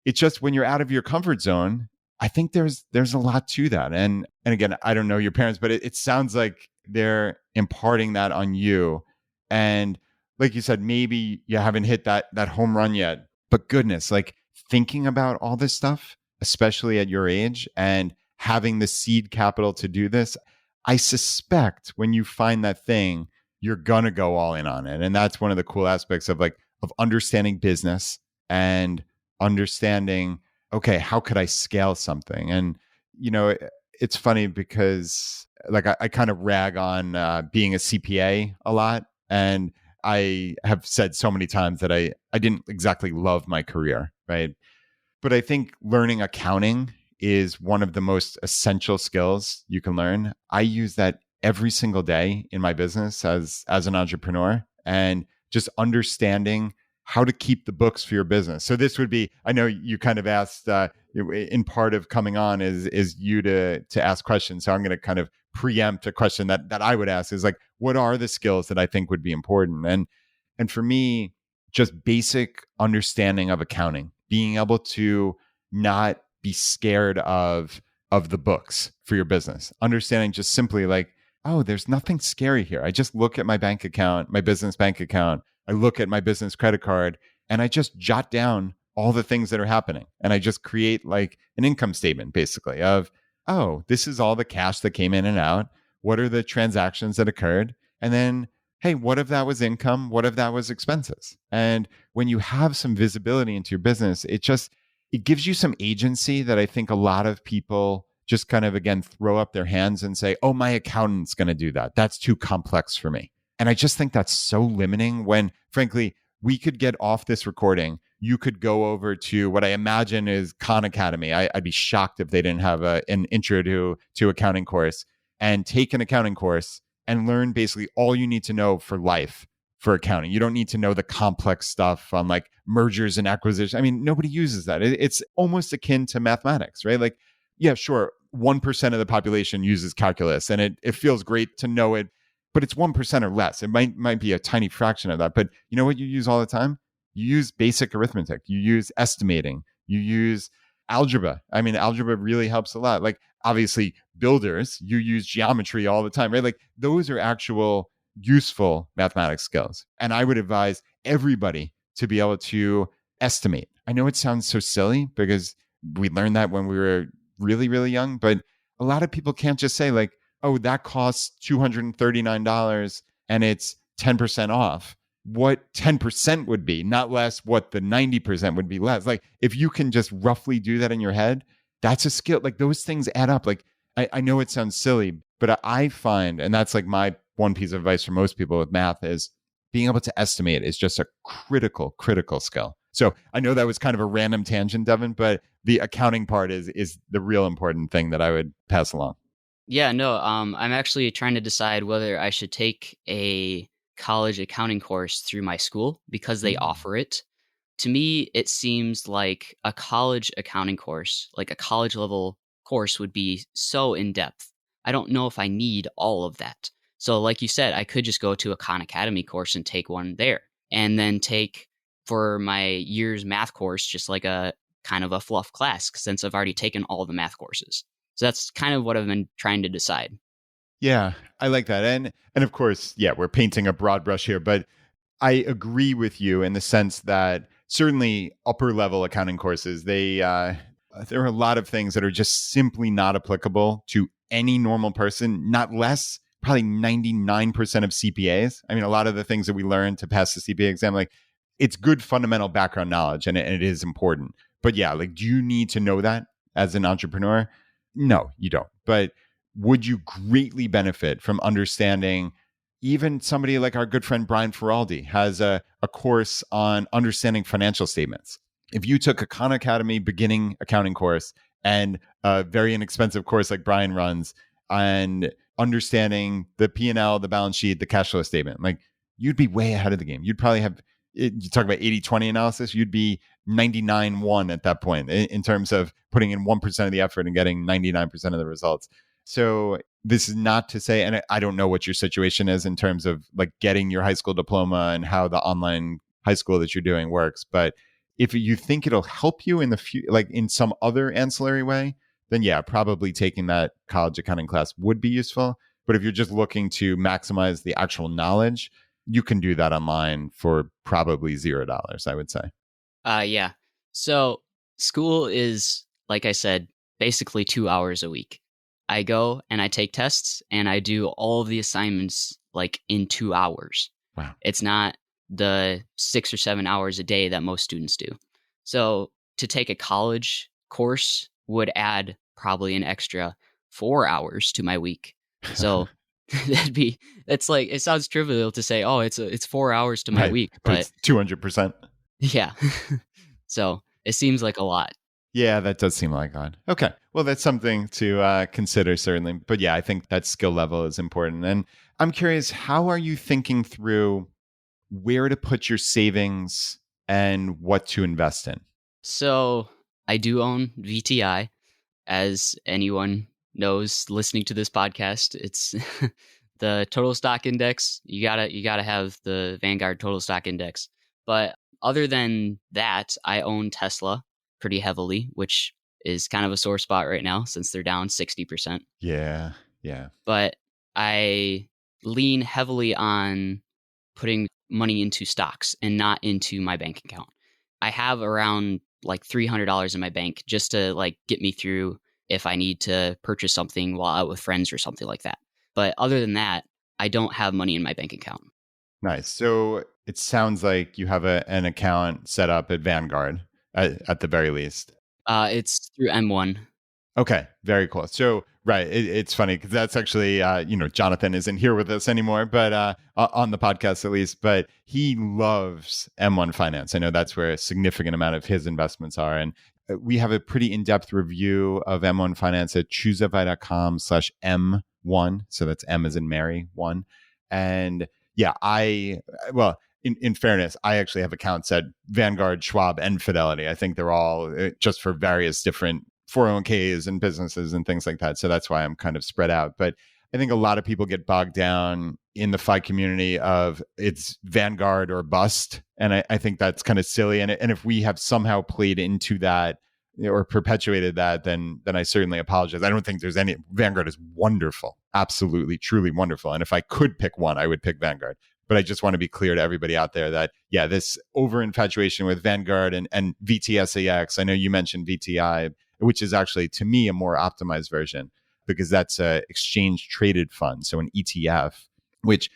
It's just when you're out of your comfort zone, I think there's a lot to that. And again, I don't know your parents, but it sounds like they're imparting that on you. And like you said, maybe you haven't hit that home run yet, but goodness, like thinking about all this stuff, especially at your age, and having the seed capital to do this, I suspect when you find that thing, you're going to go all in on it. And that's one of the cool aspects of of understanding business and understanding, okay, how could I scale something? And, it's funny because I kind of rag on being a CPA a lot. And I have said so many times that I didn't exactly love my career, right? But I think learning accounting is one of the most essential skills you can learn. I use that every single day in my business as an entrepreneur, and just understanding how to keep the books for your business. So this would be, I know you kind of asked in part of coming on is you to ask questions. So I'm going to kind of preempt a question that I would ask is what are the skills that I think would be important? And for me, just basic understanding of accounting, being able to not be scared of the books for your business, understanding just simply oh, there's nothing scary here. I just look at my bank account, my business bank account. I look at my business credit card, and I just jot down all the things that are happening. And I just create an income statement basically of, oh, this is all the cash that came in and out. What are the transactions that occurred? And then, hey, what if that was income? What if that was expenses? And when you have some visibility into your business, it gives you some agency that I think a lot of people just kind of, again, throw up their hands and say, oh, my accountant's going to do that. That's too complex for me. And I just think that's so limiting when, frankly, we could get off this recording. You could go over to what I imagine is Khan Academy. I'd be shocked if they didn't have an intro to accounting course, and take an accounting course and learn basically all you need to know for life for accounting. You don't need to know the complex stuff on mergers and acquisitions. I mean, nobody uses that. It's almost akin to mathematics, right? Yeah, sure, 1% of the population uses calculus, and it feels great to know it, but it's 1% or less. It might be a tiny fraction of that. But you know what you use all the time? You use basic arithmetic. You use estimating. You use algebra. I mean, algebra really helps a lot. Obviously, builders, you use geometry all the time, right? Those are actual useful mathematics skills. And I would advise everybody to be able to estimate. I know it sounds so silly because we learned that when we were really, really young, but a lot of people can't just say oh, that costs $239 and it's 10% off. What 10% would be, not less what the 90% would be less. If you can just roughly do that in your head, that's a skill. Those things add up. I know it sounds silly, but I find, and that's my one piece of advice for most people with math, is being able to estimate is just a critical skill. So I know that was kind of a random tangent, Devon, but the accounting part is the real important thing that I would pass along. Yeah, no, I'm actually trying to decide whether I should take a college accounting course through my school because they offer it. To me, it seems like a college accounting course, like a college level course, would be so in depth. I don't know if I need all of that. So like you said, I could just go to a Khan Academy course and take one there, and then take for my year's math course just a kind of a fluff class since I've already taken all the math courses. So that's kind of what I've been trying to decide. Yeah, I like that. And of course, yeah, we're painting a broad brush here, but I agree with you in the sense that certainly upper level accounting courses, there are a lot of things that are just simply not applicable to any normal person, not less, probably 99% of CPAs. I mean, a lot of the things that we learn to pass the CPA exam, it's good fundamental background knowledge and it is important. But yeah, do you need to know that as an entrepreneur? No, you don't. But would you greatly benefit from understanding? Even somebody like our good friend Brian Feraldi has a course on understanding financial statements. If you took a Khan Academy beginning accounting course and a very inexpensive course like Brian runs and understanding the P&L, the balance sheet, the cash flow statement, you'd be way ahead of the game. You'd probably have, you talk about 80-20 analysis, you'd be 99-1 at that point in terms of putting in 1% of the effort and getting 99% of the results. So this is not to say, and I don't know what your situation is in terms of getting your high school diploma and how the online high school that you're doing works. But if you think it'll help you in the in some other ancillary way, then yeah, probably taking that college accounting class would be useful. But if you're just looking to maximize the actual knowledge, you can do that online for probably $0, I would say. Yeah. So school is, like I said, basically 2 hours a week. I go and I take tests and I do all of the assignments like in 2 hours. Wow. It's not the 6 or 7 hours a day that most students do. So to take a college course would add probably an extra 4 hours to my week. So it's like, it sounds trivial to say, oh, it's 4 hours to my Right. week, But but it's 200%. yeah. So it seems like a lot. Yeah, that does seem like odd. Okay. Well, that's something to consider, certainly. But yeah, I think that skill level is important. And I'm curious, how are you thinking through where to put your savings and what to invest in? So I do own VTI. As anyone knows listening to this podcast, it's the total stock index. You gotta have the Vanguard total stock index. But other than that, I own Tesla pretty heavily, which is kind of a sore spot right now since they're down 60%. Yeah. Yeah. But I lean heavily on putting money into stocks and not into my bank account. I have around like $300 in my bank just to like get me through if I need to purchase something while out with friends or something like that. But other than that, I don't have money in my bank account. Nice. So it sounds like you have an account set up at Vanguard at the very least. It's through M1. Okay, very cool. So, right, it's funny because that's actually, Jonathan isn't here with us anymore, but on the podcast at least, but he loves M1 Finance. I know that's where a significant amount of his investments are. And we have a pretty in-depth review of M1 Finance at choosify.com/M1. So that's M as in Mary, 1. And yeah, in fairness, I actually have accounts at Vanguard, Schwab, and Fidelity. I think they're all just for various different 401ks and businesses and things like that. So that's why I'm kind of spread out. But I think a lot of people get bogged down in the FI community of it's Vanguard or bust. And I think that's kind of silly. And if we have somehow played into that or perpetuated that, then I certainly apologize. I don't think there's any. Vanguard is wonderful. Absolutely, truly wonderful. And if I could pick one, I would pick Vanguard. But I just want to be clear to everybody out there that, yeah, this over infatuation with Vanguard and VTSAX, I know you mentioned VTI, which is actually, to me, a more optimized version because that's a exchange traded fund. So an ETF, which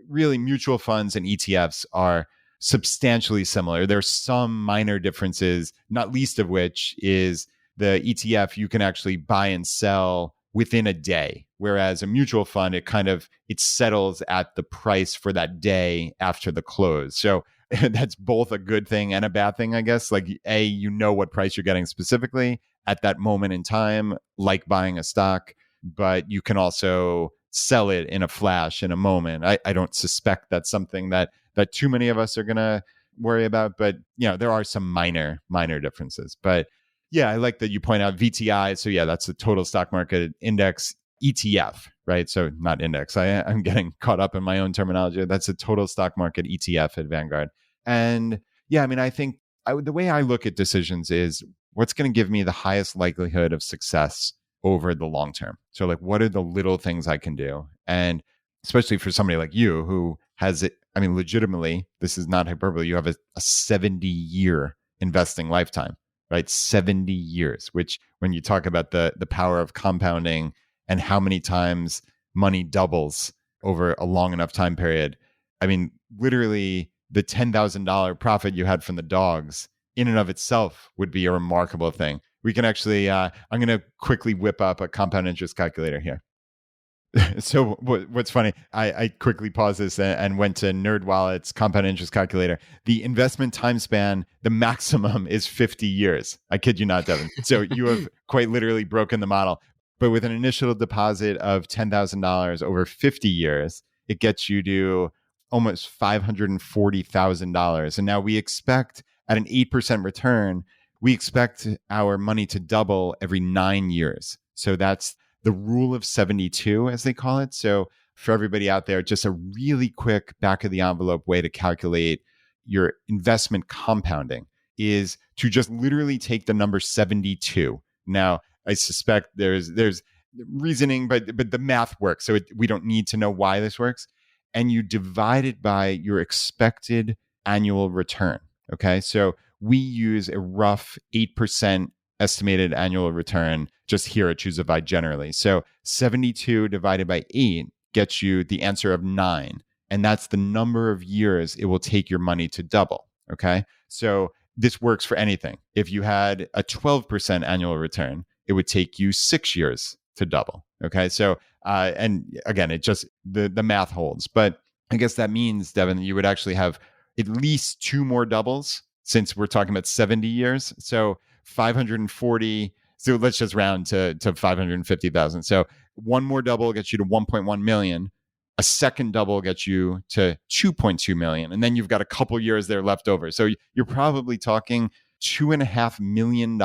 really mutual funds and ETFs are substantially similar. There's some minor differences, not least of which is the ETF you can actually buy and sell within a day. Whereas a mutual fund, it settles at the price for that day after the close. So that's both a good thing and a bad thing, I guess. Like, A, you know what price you're getting specifically at that moment in time, like buying a stock, but you can also sell it in a flash, in a moment. I don't suspect that's something that too many of us are going to worry about, but there are some minor differences. But yeah, I like that you point out VTI. So yeah, that's the total stock market index ETF, right? So not index. I'm getting caught up in my own terminology. That's a total stock market ETF at Vanguard. And yeah, I mean, I think the way I look at decisions is what's going to give me the highest likelihood of success over the long term. So like, what are the little things I can do? And especially for somebody like you who has it, I mean, legitimately, this is not hyperbole. You have a 70-year investing lifetime, right? 70 years, which when you talk about the power of compounding and how many times money doubles over a long enough time period. I mean, literally the $10,000 profit you had from the dogs in and of itself would be a remarkable thing. We can actually, I'm going to quickly whip up a compound interest calculator here. So what's funny, I quickly paused this and went to NerdWallet's compound interest calculator. The investment time span, the maximum is 50 years. I kid you not, Devon. So you have quite literally broken the model. But with an initial deposit of $10,000 over 50 years, it gets you to almost $540,000. And now we expect at an 8% return, we expect our money to double every 9 years. So that's the rule of 72, as they call it. So for everybody out there, just a really quick back of the envelope way to calculate your investment compounding is to just literally take the number 72. Now, I suspect there's reasoning, but the math works. So we don't need to know why this works. And you divide it by your expected annual return. Okay. So we use a rough 8% estimated annual return just here at Choosify generally. So 72 divided by 8 gets you the answer of 9. And that's the number of years it will take your money to double. Okay. So this works for anything. If you had a 12% annual return, it would take you 6 years to double. Okay. So, and again, it just, the math holds. But I guess that means, Devon, you would actually have at least 2 more doubles since we're talking about 70 years. So 540. So let's just round to 550,000. So one more double gets you to 1.1 million. A second double gets you to 2.2 million. And then you've got a couple years there left over. So you're probably talking $2.5 million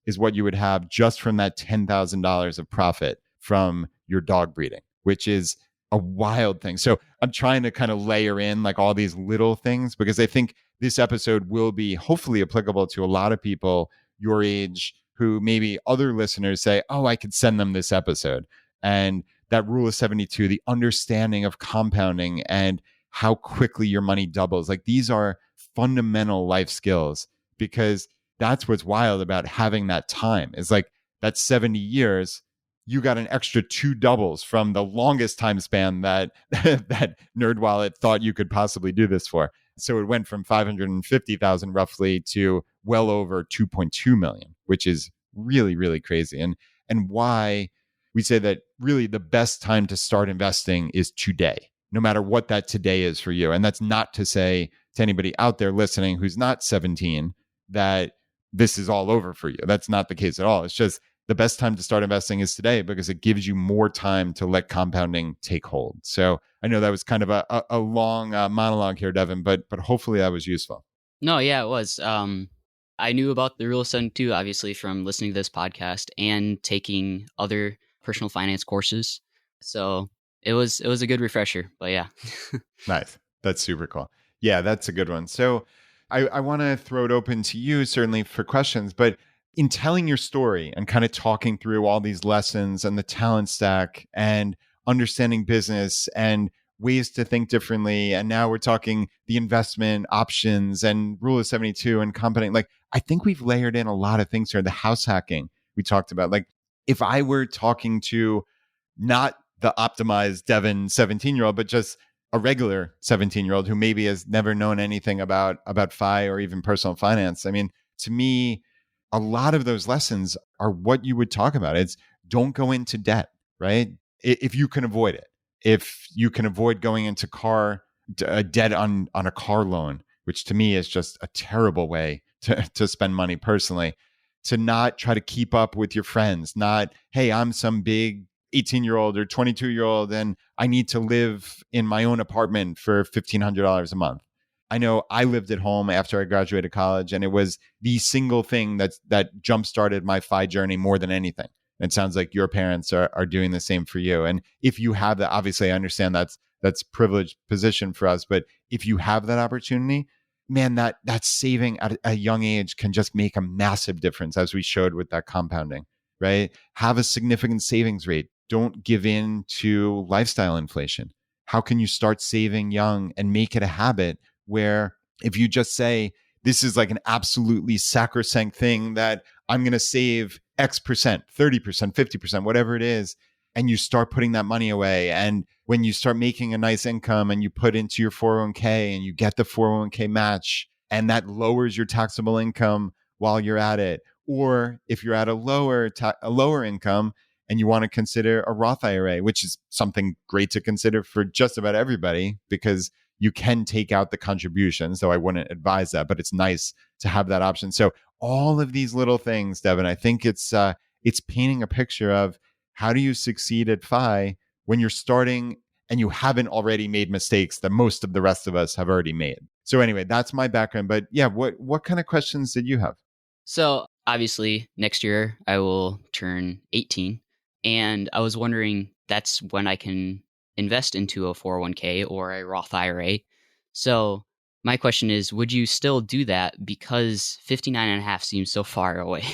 is what you would have just from that $10,000 of profit from your dog breeding, which is a wild thing. So I'm trying to kind of layer in like all these little things because I think this episode will be hopefully applicable to a lot of people your age who maybe other listeners say, oh, I could send them this episode. And that rule of 72, the understanding of compounding and how quickly your money doubles. Like these are fundamental life skills because that's what's wild about having that time is like that 70 years, you got an extra 2 doubles from the longest time span that that NerdWallet thought you could possibly do this for. So it went from 550,000 roughly to well over 2.2 million, which is really, really crazy. And why we say that really the best time to start investing is today, no matter what that today is for you. And that's not to say to anybody out there listening who's not 17 that this is all over for you. That's not the case at all. It's just the best time to start investing is today because it gives you more time to let compounding take hold. So I know that was kind of a long monologue here, Devon, but hopefully that was useful. No, yeah, it was. I knew about the Rule of 72, obviously, from listening to this podcast and taking other personal finance courses. So it was a good refresher, but yeah. Nice. That's super cool. Yeah, that's a good one. So I want to throw it open to you certainly for questions, but in telling your story and kind of talking through all these lessons and the talent stack and understanding business and ways to think differently. And now we're talking the investment options and rule of 72 and compounding. Like, I think we've layered in a lot of things here. The house hacking we talked about. Like, if I were talking to not the optimized Devon 17-year-old, but just a regular 17-year-old who maybe has never known anything about FI or even personal finance. I mean, to me, a lot of those lessons are what you would talk about. It's don't go into debt, right? If you can avoid it. If you can avoid going into debt on a car loan, which to me is just a terrible way to spend money personally, to not try to keep up with your friends, not, hey, I'm some big 18-year-old or 22-year-old and I need to live in my own apartment for $1,500 a month. I know I lived at home after I graduated college, and it was the single thing that jump-started my FI journey more than anything. And it sounds like your parents are doing the same for you. And if you have that, obviously I understand that's privileged position for us, but if you have that opportunity, man, that saving at a young age can just make a massive difference, as we showed with that compounding, right? Have a significant savings rate. Don't give in to lifestyle inflation. How can you start saving young and make it a habit where if you just say, this is like an absolutely sacrosanct thing that I'm going to save X percent, 30%, 50%, whatever it is, and you start putting that money away. And when you start making a nice income and you put into your 401k and you get the 401k match, and that lowers your taxable income while you're at it. Or if you're at a lower income and you want to consider a Roth IRA, which is something great to consider for just about everybody because you can take out the contributions, though I wouldn't advise that, but it's nice to have that option. So all of these little things, Devon, I think it's painting a picture of how do you succeed at FI when you're starting and you haven't already made mistakes that most of the rest of us have already made. So anyway, that's my background. But yeah, what kind of questions did you have? So obviously next year I will turn 18, and I was wondering that's when I can invest into a 401k or a Roth IRA. So my question is, would you still do that because 59 and a half seems so far away?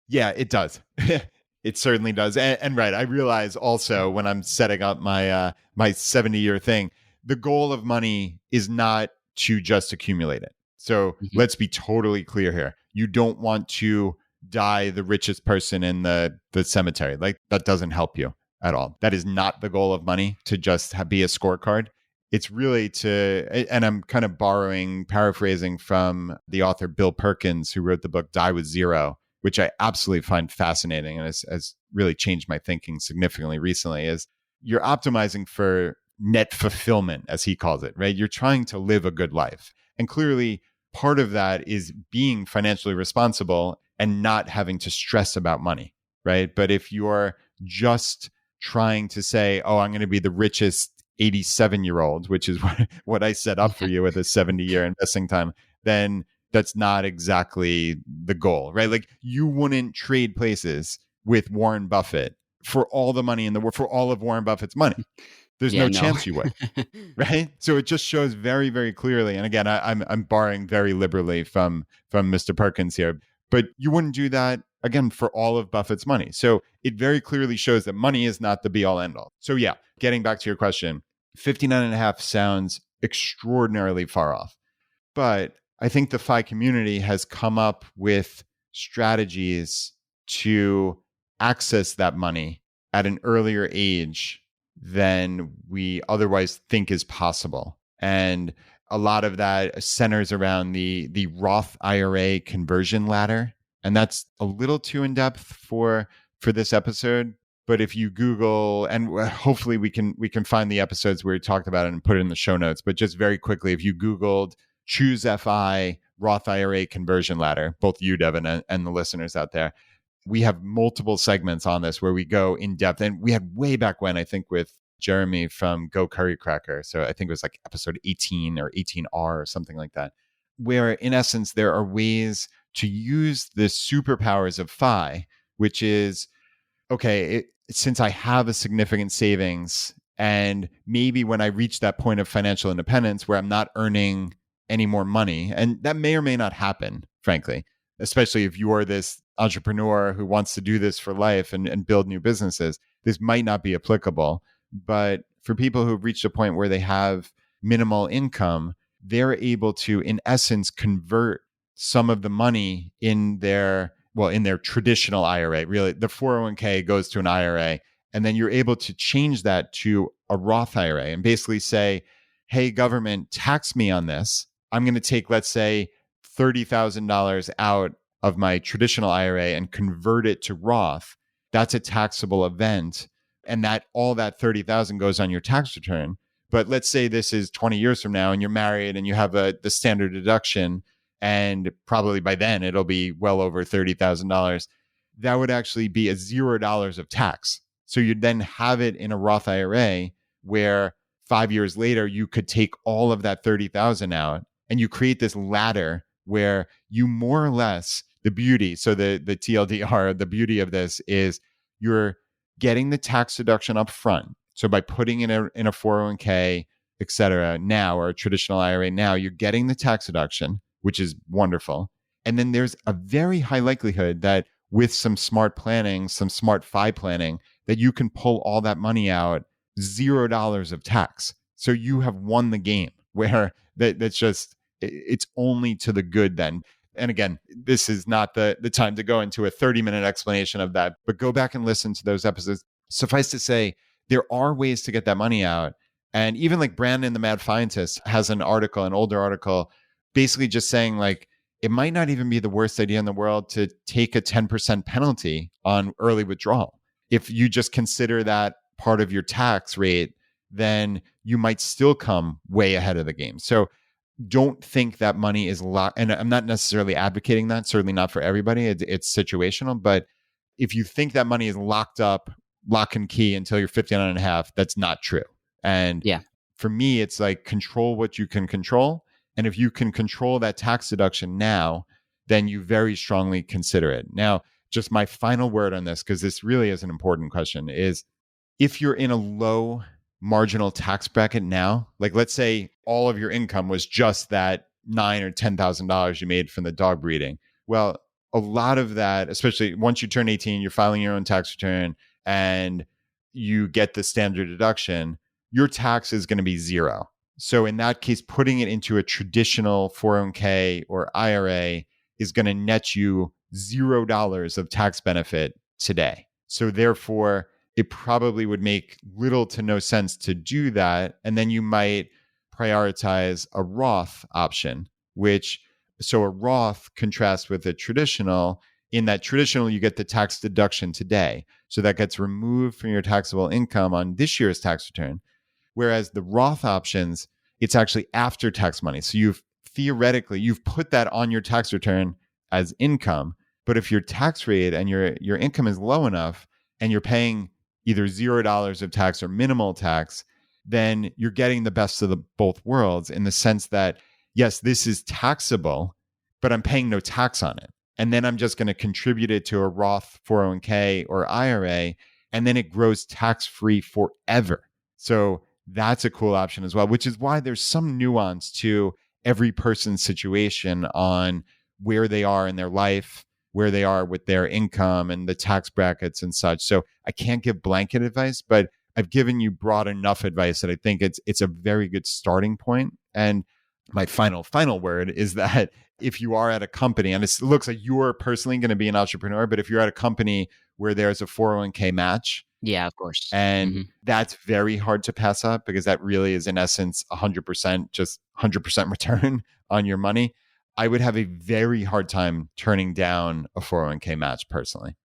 Yeah, it does. It certainly does. And right, I realize also when I'm setting up my 70-year thing, the goal of money is not to just accumulate it. So let's be totally clear here. You don't want to die the richest person in the cemetery. Like that doesn't help you at all. That is not the goal of money, to just be a scorecard. It's really to, and I'm kind of paraphrasing from the author Bill Perkins, who wrote the book Die with Zero, which I absolutely find fascinating and has really changed my thinking significantly recently, is you're optimizing for net fulfillment, as he calls it, right? You're trying to live a good life. And clearly, part of that is being financially responsible and not having to stress about money, right? But if you're just trying to say, oh, I'm going to be the richest 87-year-old, which is what I set up for you with a 70-year investing time, then that's not exactly the goal, right? Like you wouldn't trade places with Warren Buffett for all the money in the world, for all of Warren Buffett's money. There's no chance you would, right? So it just shows very, very clearly. And again, I'm borrowing very liberally from Mr. Perkins here, but you wouldn't do that again for all of Buffett's money. So it very clearly shows that money is not the be all end all. So yeah, getting back to your question, 59.5 sounds extraordinarily far off, but I think the FI community has come up with strategies to access that money at an earlier age than we otherwise think is possible. And a lot of that centers around the Roth IRA conversion ladder. And that's a little too in depth for this episode. But if you Google, and hopefully we can find the episodes where we talked about it and put it in the show notes. But just very quickly, if you Googled Choose FI Roth IRA conversion ladder, both you, Devon, and the listeners out there, we have multiple segments on this where we go in depth. And we had way back when, I think, with Jeremy from Go Curry Cracker. So I think it was like episode 18 or 18R or something like that, where in essence, there are ways to use the superpowers of FI, which is, okay, since I have a significant savings, and maybe when I reach that point of financial independence where I'm not earning any more money, and that may or may not happen, frankly, especially if you're this entrepreneur who wants to do this for life and build new businesses, this might not be applicable. But for people who've reached a point where they have minimal income, they're able to, in essence, convert some of the money in their traditional IRA. Really, the 401k goes to an IRA, and then you're able to change that to a Roth IRA and basically say, hey, government, tax me on this. I'm going to take, let's say, $30,000 out of my traditional IRA and convert it to Roth. That's a taxable event. And that all that 30,000 goes on your tax return. But let's say this is 20 years from now and you're married and you have the standard deduction, and probably by then it'll be well over $30,000. That would actually be a $0 of tax. So you'd then have it in a Roth IRA where 5 years later you could take all of that 30,000 out, and you create this ladder where you more or less, the beauty, so the TLDR, the beauty of this is you're getting the tax deduction up front. So by putting it in a 401k, et cetera, now, or a traditional IRA now, you're getting the tax deduction, which is wonderful. And then there's a very high likelihood that with some smart planning, some smart FI planning, that you can pull all that money out, $0 of tax. So you have won the game, where that's just, it's only to the good then. And again, this is not the time to go into a 30-minute explanation of that, but go back and listen to those episodes. Suffice to say, there are ways to get that money out. And even like Brandon, the Mad Scientist, has an older article, basically just saying like, it might not even be the worst idea in the world to take a 10% penalty on early withdrawal. If you just consider that part of your tax rate, then you might still come way ahead of the game. So don't think that money is locked. And I'm not necessarily advocating that, certainly not for everybody. It's situational. But if you think that money is locked up, lock and key until you're 59 and a half, that's not true. And yeah, for me, it's like control what you can control. And if you can control that tax deduction now, then you very strongly consider it. Now, just my final word on this, because this really is an important question, is if you're in a low marginal tax bracket now, like let's say all of your income was just that $9,000 or $10,000 you made from the dog breeding. Well, a lot of that, especially once you turn 18, you're filing your own tax return and you get the standard deduction, your tax is going to be zero. So in that case, putting it into a traditional 401k or IRA is going to net you $0 of tax benefit today. So therefore, it probably would make little to no sense to do that. And then you might prioritize a Roth option, so a Roth contrasts with a traditional. In that traditional, you get the tax deduction today. So that gets removed from your taxable income on this year's tax return. Whereas the Roth options, it's actually after tax money. So you've put that on your tax return as income. But if your tax rate and your income is low enough and you're paying either $0 of tax or minimal tax, then you're getting the best of both worlds in the sense that, yes, this is taxable, but I'm paying no tax on it. And then I'm just going to contribute it to a Roth 401k or IRA, and then it grows tax-free forever. So that's a cool option as well, which is why there's some nuance to every person's situation on where they are in their life, where they are with their income and the tax brackets and such. So I can't give blanket advice, but I've given you broad enough advice that I think it's a very good starting point. And my final word is that if you are at a company, and it looks like you're personally going to be an entrepreneur, but if you're at a company where there's a 401k match, yeah, of course. And that's very hard to pass up because that really is in essence 100%, just 100% return on your money. I would have a very hard time turning down a 401k match personally.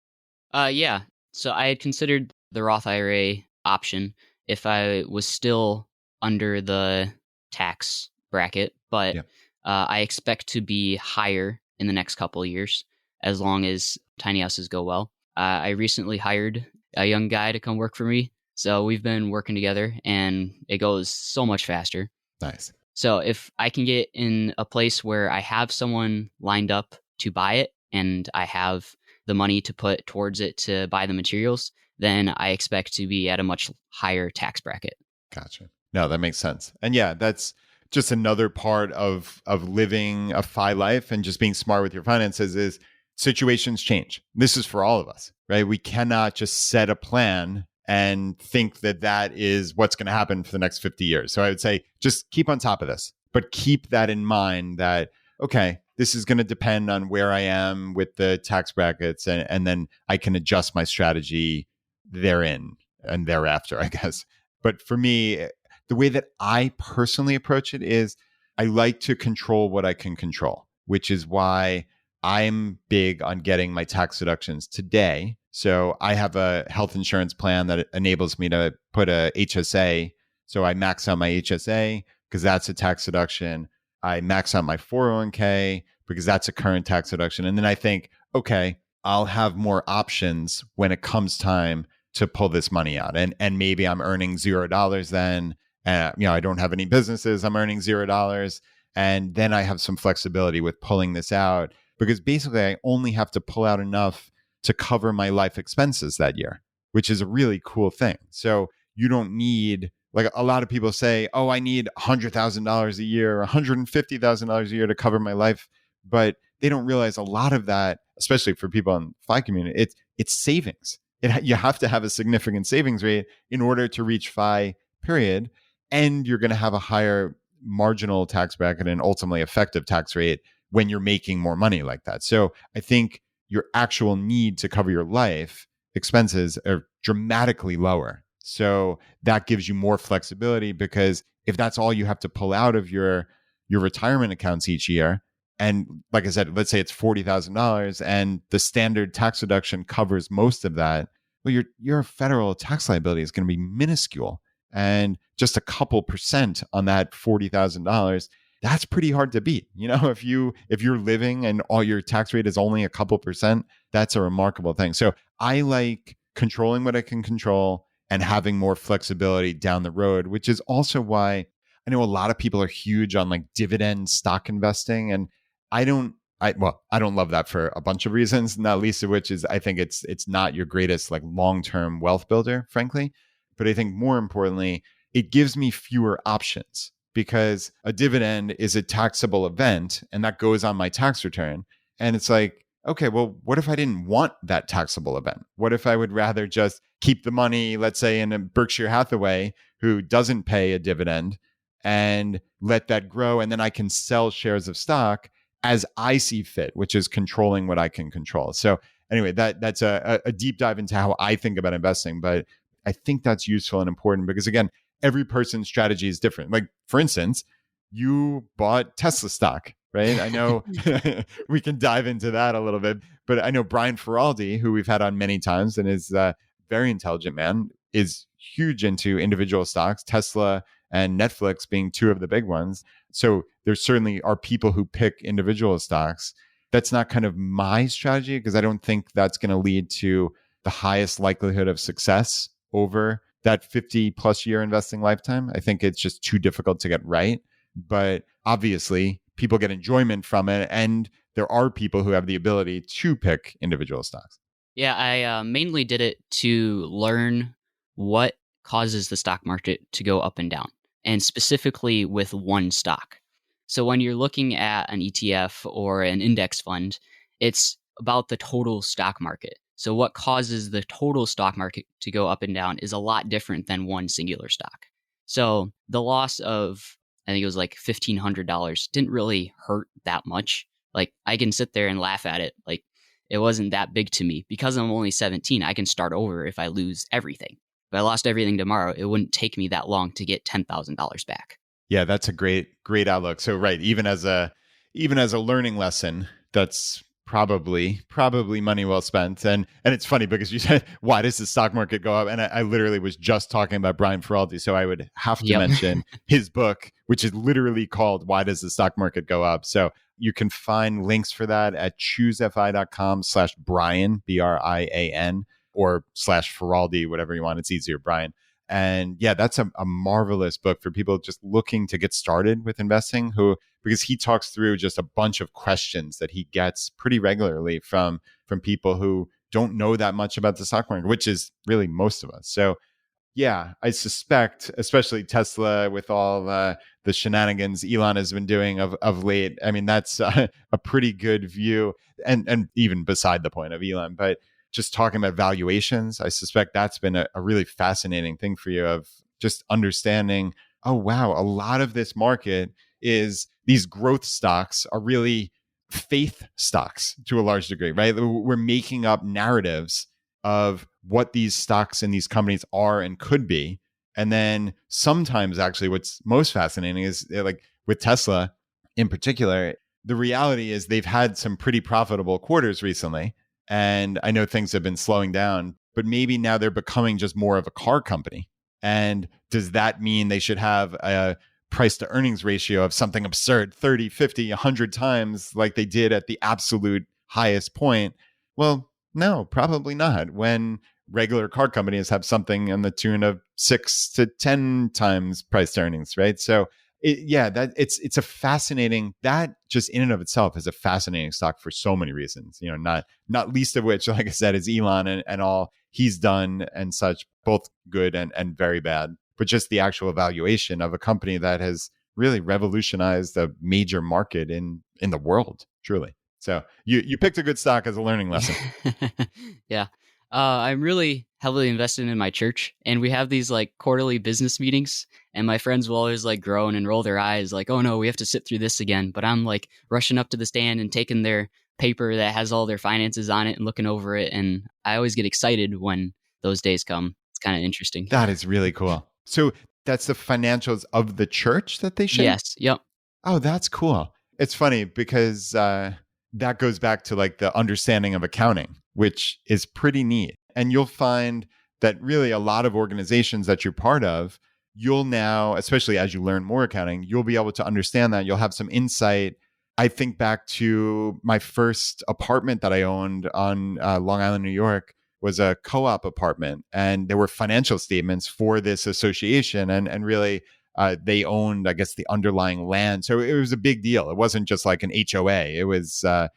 Yeah. So I had considered the Roth IRA option if I was still under the tax bracket, but I expect to be higher in the next couple of years as long as tiny houses go well. I recently hired a young guy to come work for me. So we've been working together and it goes so much faster. Nice. So if I can get in a place where I have someone lined up to buy it and I have the money to put towards it to buy the materials, then I expect to be at a much higher tax bracket. Gotcha. No, that makes sense. And yeah, that's just another part of living a FI life and just being smart with your finances is situations change. This is for all of us, right? We cannot just set a plan and think that that is what's going to happen for the next 50 years. So I would say just keep on top of this, but keep that in mind that, okay, this is going to depend on where I am with the tax brackets and then I can adjust my strategy therein and thereafter, I guess. But for me, the way that I personally approach it is I like to control what I can control, which is why I'm big on getting my tax deductions today. So I have a health insurance plan that enables me to put a HSA. So I max out my HSA because that's a tax deduction. I max out my 401k because that's a current tax deduction. And then I think, okay, I'll have more options when it comes time to pull this money out. And maybe I'm earning $0 then. I don't have any businesses. I'm earning $0. And then I have some flexibility with pulling this out because basically I only have to pull out enough to cover my life expenses that year, which is a really cool thing. So you don't need, like a lot of people say, oh, I need $100,000 a year, $150,000 a year to cover my life. But they don't realize a lot of that, especially for people in the FI community, it's savings. You have to have a significant savings rate in order to reach FI, period. And you're going to have a higher marginal tax bracket and ultimately effective tax rate when you're making more money like that. So I think your actual need to cover your life expenses are dramatically lower. So that gives you more flexibility because if that's all you have to pull out of your retirement accounts each year, and like I said, let's say it's $40,000 and the standard tax deduction covers most of that, well, your federal tax liability is going to be minuscule. And just a couple percent on that $40,000, that's pretty hard to beat. If you're living and all your tax rate is only a couple percent, that's a remarkable thing. So I like controlling what I can control and having more flexibility down the road, which is also why I know a lot of people are huge on like dividend stock investing. And I don't love that for a bunch of reasons, not least of which is I think it's not your greatest like long-term wealth builder, frankly. But I think more importantly, it gives me fewer options because a dividend is a taxable event and that goes on my tax return. And it's like, okay, well, what if I didn't want that taxable event? What if I would rather just keep the money, let's say in a Berkshire Hathaway who doesn't pay a dividend and let that grow and then I can sell shares of stock as I see fit, which is controlling what I can control. So anyway, that's a deep dive into how I think about investing. But I think that's useful and important because, again, every person's strategy is different. Like, for instance, you bought Tesla stock, right? I know we can dive into that a little bit, but I know Brian Feraldi, who we've had on many times and is a very intelligent man, is huge into individual stocks, Tesla and Netflix being two of the big ones. So there certainly are people who pick individual stocks. That's not kind of my strategy because I don't think that's going to lead to the highest likelihood of success over that 50 plus year investing lifetime. I think it's just too difficult to get right. But obviously, people get enjoyment from it. And there are people who have the ability to pick individual stocks. Yeah, I mainly did it to learn what causes the stock market to go up and down, and specifically with one stock. So when you're looking at an ETF or an index fund, it's about the total stock market. So what causes the total stock market to go up and down is a lot different than one singular stock. So the loss of, I think it was like $1,500 didn't really hurt that much. Like, I can sit there and laugh at it. Like, it wasn't that big to me. Because I'm only 17, I can start over if I lose everything. If I lost everything tomorrow, it wouldn't take me that long to get $10,000 back. Yeah, that's a great outlook. So right, even as a learning lesson, that's probably money well spent. And it's funny because you said, why does the stock market go up? And I literally was just talking about Brian Feraldi, so I would have to mention his book, which is literally called Why Does the Stock Market Go Up? So you can find links for that at choosefi.com/Brian, BRIAN, or /Feraldi, whatever you want. It's easier, Brian. And yeah, that's a marvelous book for people just looking to get started with investing, because he talks through just a bunch of questions that he gets pretty regularly from people who don't know that much about the stock market, which is really most of us. So yeah, I suspect, especially Tesla with all the shenanigans Elon has been doing of late. I mean, that's a pretty good view, and even beside the point of Elon, but just talking about valuations, I suspect that's been a really fascinating thing for you, of just understanding, oh, wow, a lot of this market is these growth stocks are really faith stocks to a large degree, right? We're making up narratives of what these stocks and these companies are and could be. And then sometimes actually what's most fascinating is, like with Tesla in particular, the reality is they've had some pretty profitable quarters recently. And I know things have been slowing down, but maybe now they're becoming just more of a car company. And does that mean they should have a price to earnings ratio of something absurd, 30, 50, 100 times like they did at the absolute highest point? Well, no, probably not. When regular car companies have something in the tune of 6 to 10 times price to earnings, right? So it's a fascinating, that just in and of itself is a fascinating stock for so many reasons, not least of which, like I said, is Elon and all he's done and such, both good and very bad, but just the actual valuation of a company that has really revolutionized a major market in the world, truly. So you picked a good stock as a learning lesson. Yeah. I'm really heavily invested in my church, and we have these like quarterly business meetings, and my friends will always like groan and roll their eyes like, oh no, we have to sit through this again. But I'm like rushing up to the stand and taking their paper that has all their finances on it and looking over it. And I always get excited when those days come. It's kind of interesting. That is really cool. So that's the financials of the church that they share? Yes. Yep. Oh, that's cool. It's funny because that goes back to like the understanding of accounting, which is pretty neat. And you'll find that really a lot of organizations that you're part of, you'll now, especially as you learn more accounting, you'll be able to understand that. You'll have some insight. I think back to my first apartment that I owned on Long Island, New York, was a co-op apartment. And there were financial statements for this association. And really, they owned, I guess, the underlying land. So it was a big deal. It wasn't just like an HOA. It was a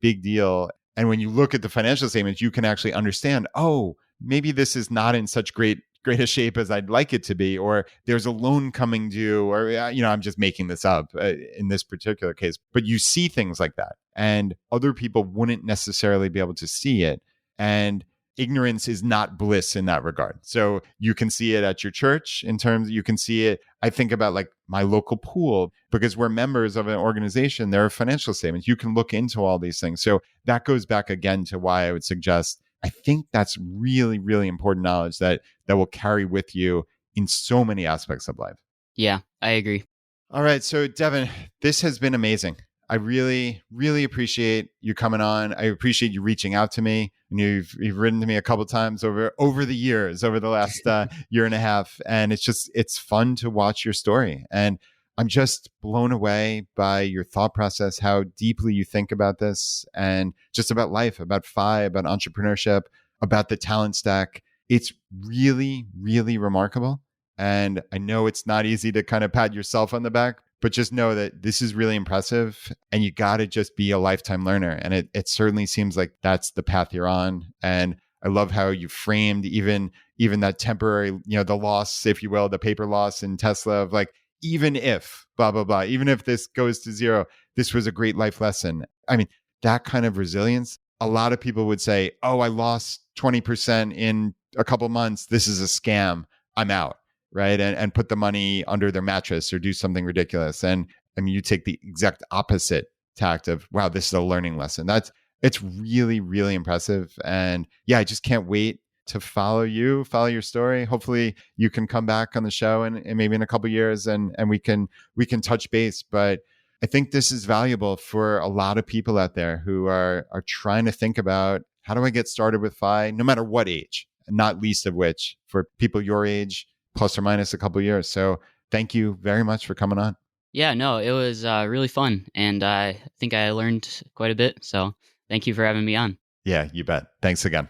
big deal. And when you look at the financial statements, you can actually understand, oh, maybe this is not in such great a shape as I'd like it to be, or there's a loan coming due, or, I'm just making this up in this particular case. But you see things like that, and other people wouldn't necessarily be able to see it. And ignorance is not bliss in that regard. So you can see it at your church in terms, you can see it. I think about like my local pool, because we're members of an organization, there are financial statements. You can look into all these things. So that goes back again to why I would suggest, I think that's really, really important knowledge that will carry with you in so many aspects of life. Yeah, I agree. All right. So Devon, this has been amazing. I really, really appreciate you coming on. I appreciate you reaching out to me. And you've written to me a couple of times over the years, over the last year and a half. And it's fun to watch your story. And I'm just blown away by your thought process, how deeply you think about this and just about life, about FI, about entrepreneurship, about the talent stack. It's really, really remarkable. And I know it's not easy to kind of pat yourself on the back, but just know that this is really impressive and you got to just be a lifetime learner. And it certainly seems like that's the path you're on. And I love how you framed even that temporary, the loss, if you will, the paper loss in Tesla of like, even if blah, blah, blah, even if this goes to zero, this was a great life lesson. I mean, that kind of resilience, a lot of people would say, oh, I lost 20% in a couple months. This is a scam. I'm out. Right. And put the money under their mattress or do something ridiculous. And I mean, you take the exact opposite tact of, wow, this is a learning lesson. It's really, really impressive. And yeah, I just can't wait to follow your story. Hopefully you can come back on the show and maybe in a couple of years and we can touch base. But I think this is valuable for a lot of people out there who are trying to think about, how do I get started with FI, no matter what age, not least of which for people your age, plus or minus a couple of years. So thank you very much for coming on. Yeah, no, it was really fun. And I think I learned quite a bit. So thank you for having me on. Yeah, you bet. Thanks again.